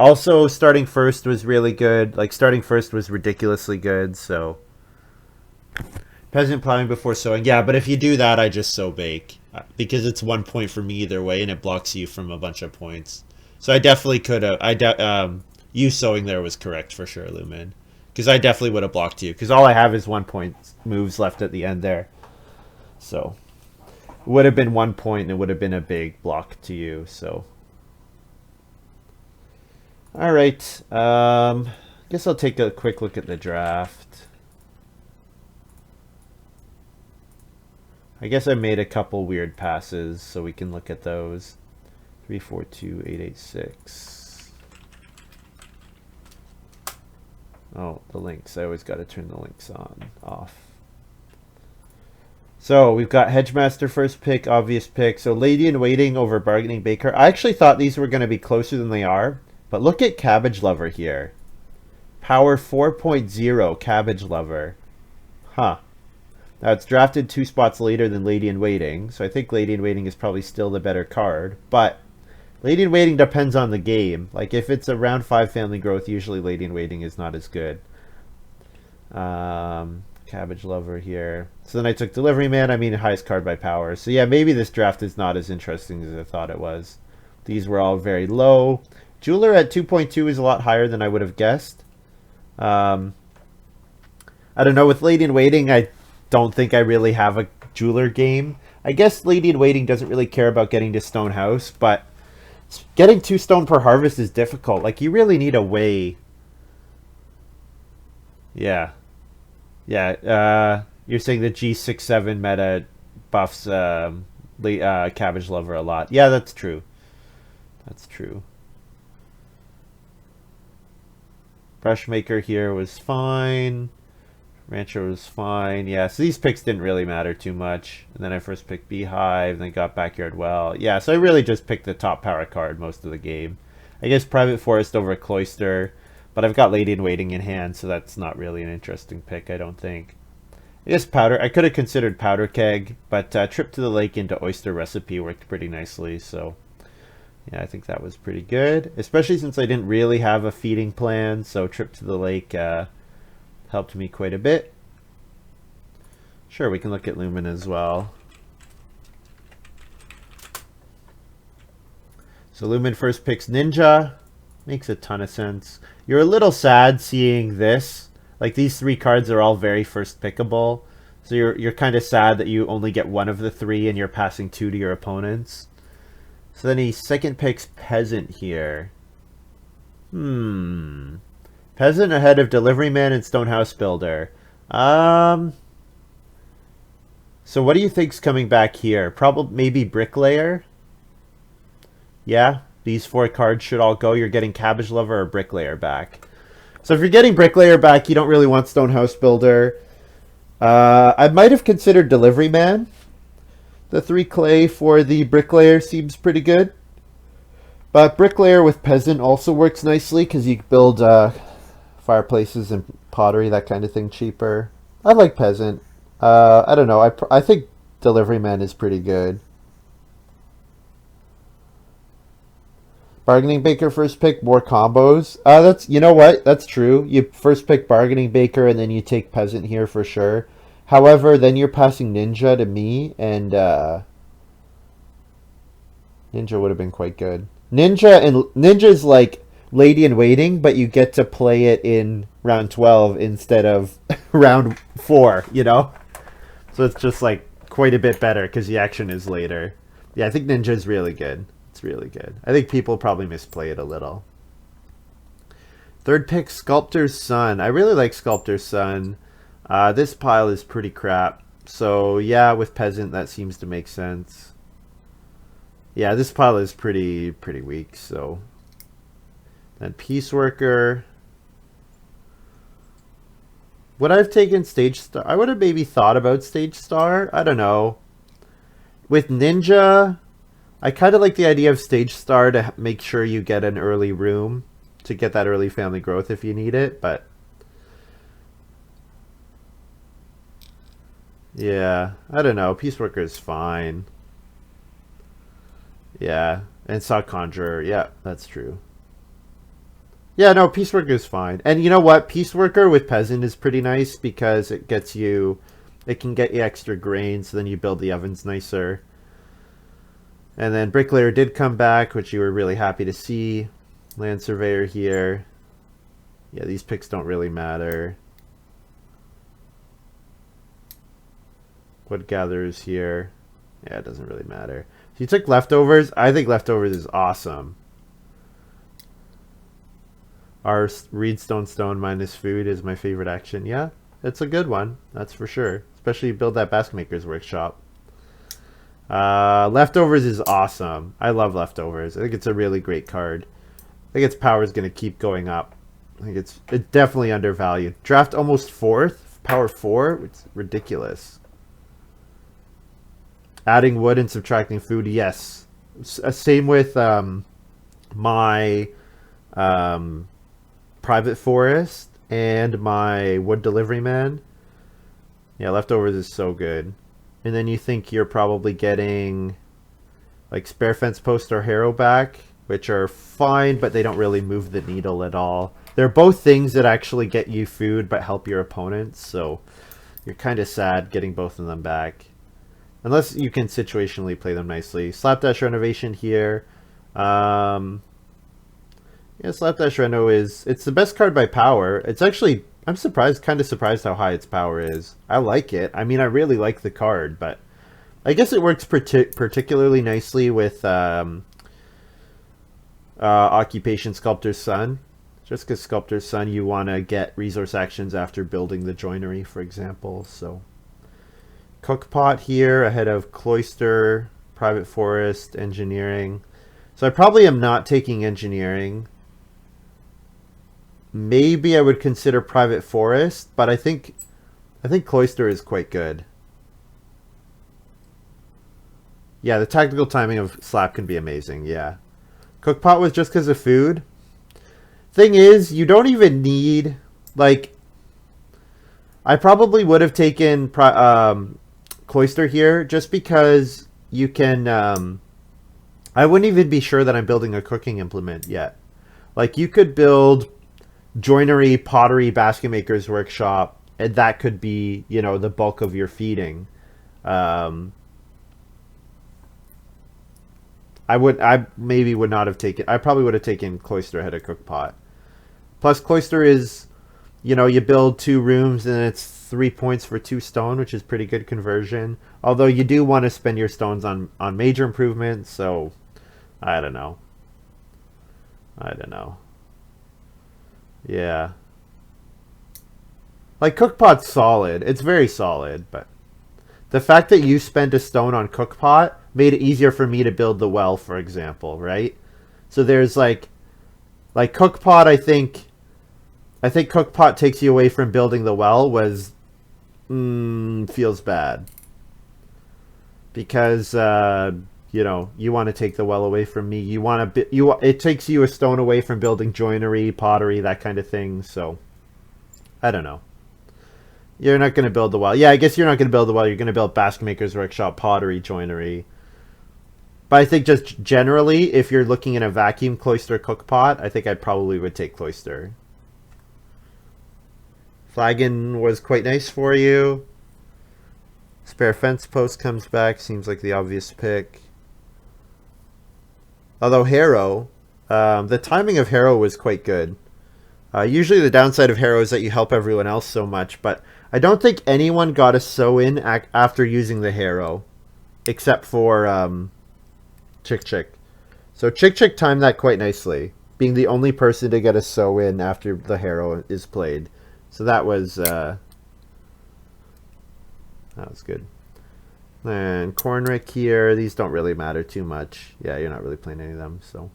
Also, starting first was really good. Like, starting first was ridiculously good, so... Peasant plowing before sowing. Yeah, but if you do that, I just sow bake. Because it's 1 point for me either way, and it blocks you from a bunch of points. So I definitely could have... you sowing there was correct for sure, Lumin. Because I definitely would have blocked you. Because all I have is 1 point moves left at the end there. So it would have been 1 point and it would have been a big block to you. So all right. Guess I'll take a quick look at the draft. I guess I made a couple weird passes, so we can look at those. 3, 4, 2, 8, 8, 6. Oh, the links. I always got to turn the links off. So we've got Hedgemaster first pick, obvious pick. So Lady in Waiting over Bargaining Baker. I actually thought these were going to be closer than they are. But look at Cabbage Lover here. Power 4.0 Cabbage Lover. Huh. Now, it's drafted 2 spots later than Lady in Waiting, so I think Lady in Waiting is probably still the better card. But Lady in Waiting depends on the game. Like, if it's a round 5 family growth, usually Lady in Waiting is not as good. Cabbage Lover here. So then I took Delivery Man. I mean, highest card by power. So yeah, maybe this draft is not as interesting as I thought it was. These were all very low. Jeweler at 2.2 is a lot higher than I would have guessed. I don't know. With Lady in Waiting, I don't think I really have a Jeweler game. I guess Lady in Waiting doesn't really care about getting to Stone House, but getting 2 stone per harvest is difficult. Like, you really need a way. Yeah. Yeah. You're saying the G6-7 meta buffs Cabbage Lover a lot. Yeah, that's true. That's true. Brushmaker here was fine. Rancher was fine. Yeah, so these picks didn't really matter too much. And then I first picked Beehive, then got Backyard Well. Yeah, so I really just picked the top power card most of the game. I guess Private Forest over Cloister, but I've got Lady in Waiting in hand, so that's not really an interesting pick, I don't think. I guess Powder. I could have considered Powder Keg, but Trip to the Lake into Oyster Recipe worked pretty nicely, so yeah, I think that was pretty good. Especially since I didn't really have a feeding plan, so Trip to the Lake helped me quite a bit. Sure, we can look at Lumin as well. So Lumin first picks Ninja. Makes a ton of sense. You're a little sad seeing this. Like, these 3 cards are all very first pickable. So you're kind of sad that you only get 1 of the 3 and you're passing 2 to your opponents. So then he second picks Peasant here. Peasant ahead of Delivery Man and Stonehouse Builder. So what do you think's coming back here? Probably maybe Bricklayer. Yeah, these 4 cards should all go. You're getting Cabbage Lover or Bricklayer back. So if you're getting Bricklayer back, you don't really want Stonehouse Builder. I might have considered Delivery Man. The 3 clay for the Bricklayer seems pretty good. But Bricklayer with Peasant also works nicely because you can build fireplaces and pottery, that kind of thing, cheaper. I like Peasant. I don't know. I think Delivery Man is pretty good. Bargaining Baker first pick, more combos. That's, you know what? That's true. You first pick Bargaining Baker and then you take Peasant here for sure. However, then you're passing Ninja to me, and Ninja would have been quite good. Ninja's like Lady in Waiting, but you get to play it in round 12 instead of round 4, you know? So it's just like quite a bit better because the action is later. Yeah, I think Ninja's really good. It's really good. I think people probably misplay it a little. Third pick, Sculptor's Son. I really like Sculptor's Son. This pile is pretty crap. So yeah, with Peasant that seems to make sense. Yeah, this pile is pretty weak, so then Peace Worker. Would I have taken Stage Star? I would have maybe thought about Stage Star. I don't know. With Ninja, I kind of like the idea of Stage Star to make sure you get an early room to get that early family growth if you need it, but yeah, I don't know. Peace Worker is fine. Yeah, and Saw Conjurer. Yeah, that's true. Yeah, no, Peace Worker is fine. And you know what? Peace Worker with Peasant is pretty nice because it gets you, it can get you extra grain, so then you build the ovens nicer. And then Bricklayer did come back, which you were really happy to see. Land Surveyor here. Yeah, these picks don't really matter. What gathers here? Yeah, it doesn't really matter. If you took leftovers, I think leftovers is awesome. Our Reedstone Stone minus food is my favorite action. Yeah, it's a good one. That's for sure. Especially build that Basket Maker's Workshop. Leftovers is awesome. I love leftovers. I think it's a really great card. I think its power is going to keep going up. I think it's definitely undervalued. Draft almost 4th. Power 4? It's ridiculous. Adding wood and subtracting food, yes. Same with my private forest and my wood delivery man. Yeah, leftovers is so good. And then you think you're probably getting like spare fence post or harrow back, which are fine, but they don't really move the needle at all. They're both things that actually get you food but help your opponents, so you're kind of sad getting both of them back. Unless you can situationally play them nicely. Slapdash Renovation here. Yeah, Slapdash Reno it's the best card by power. It's actually, I'm surprised, kind of surprised how high its power is. I like it. I mean, I really like the card, but I guess it works particularly nicely with Occupation Sculptor's Son. Just because Sculptor's Son, you want to get resource actions after building the joinery, for example. So, Cookpot here ahead of Cloister, Private Forest, Engineering. So I probably am not taking Engineering. Maybe I would consider Private Forest, but I think Cloister is quite good. Yeah, the tactical timing of Slap can be amazing, yeah. Cookpot was just because of food. Thing is, you don't even need, like, I probably would have taken Cloister here just because you can, I wouldn't even be sure that I'm building a cooking implement yet. Like, you could build joinery, pottery, basket maker's workshop, and that could be, you know, the bulk of your feeding. I maybe would not have taken, I probably would have taken Cloister ahead of Cookpot. Plus Cloister is, you know, you build 2 rooms and it's 3 points for 2 stone, which is pretty good conversion. Although you do want to spend your stones on major improvements, so I don't know. I don't know. Yeah. Like, Cookpot's solid. It's very solid, but the fact that you spent a stone on Cookpot made it easier for me to build the well, for example, right? So there's like Cookpot, I think Cookpot takes you away from building the well was feels bad. Because you know, you want to take the well away from me. You want to it takes you a stone away from building joinery, pottery, that kind of thing. So I don't know. You're not going to build the well. Yeah, I guess you're not going to build the well. You're going to build Basket Maker's Workshop, pottery, joinery. But I think just generally, if you're looking in a vacuum, Cloister, Cookpot, I think I probably would take Cloister. Flagon was quite nice for you. Spare fence post comes back. Seems like the obvious pick. Although Harrow, the timing of Harrow was quite good. Usually the downside of Harrow is that you help everyone else so much, but I don't think anyone got a sew-in after using the Harrow, except for chikchik. So chikchik timed that quite nicely, being the only person to get a sew-in after the Harrow is played. So that was good. And Cornrick here, these don't really matter too much. Yeah, you're not really playing any of them, so.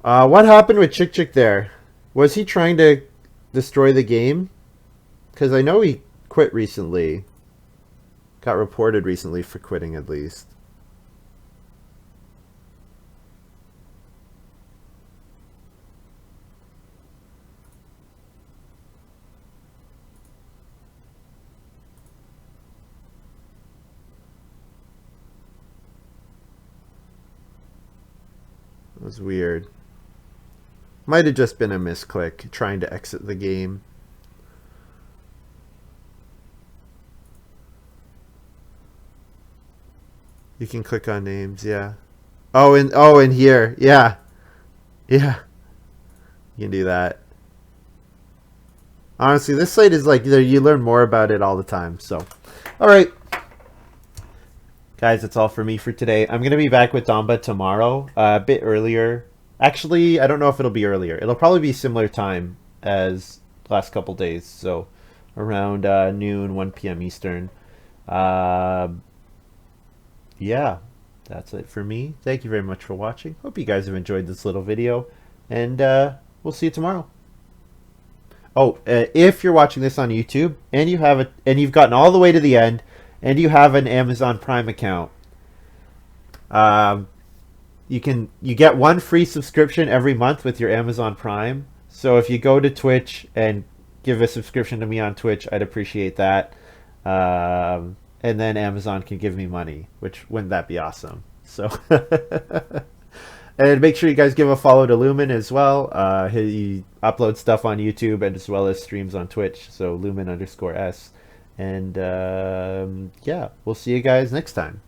What happened with Chikchik there? Was he trying to destroy the game? Because I know he quit recently. Got reported recently for quitting, at least. It was weird. Might have just been a misclick, trying to exit the game. You can click on names, yeah. Oh, and here, yeah. Yeah. You can do that. Honestly, this site is like, you learn more about it all the time. So, all right. Guys, that's all for me for today. I'm going to be back with Damba tomorrow, a bit earlier. Actually, I don't know if it'll be earlier. It'll probably be similar time as the last couple days. So, around noon, 1 p.m. Eastern. Uh, yeah, that's it for me. Thank you very much for watching. Hope you guys have enjoyed this little video. And we'll see you tomorrow. Oh, if you're watching this on YouTube and you've gotten all the way to the end and you have an Amazon Prime account, you get one free subscription every month with your Amazon Prime. So if you go to Twitch and give a subscription to me on Twitch, I'd appreciate that. And then Amazon can give me money, which wouldn't that be awesome? So. And make sure you guys give a follow to Lumin as well. He uploads stuff on YouTube and as well as streams on Twitch. So Lumin_S. And yeah, we'll see you guys next time.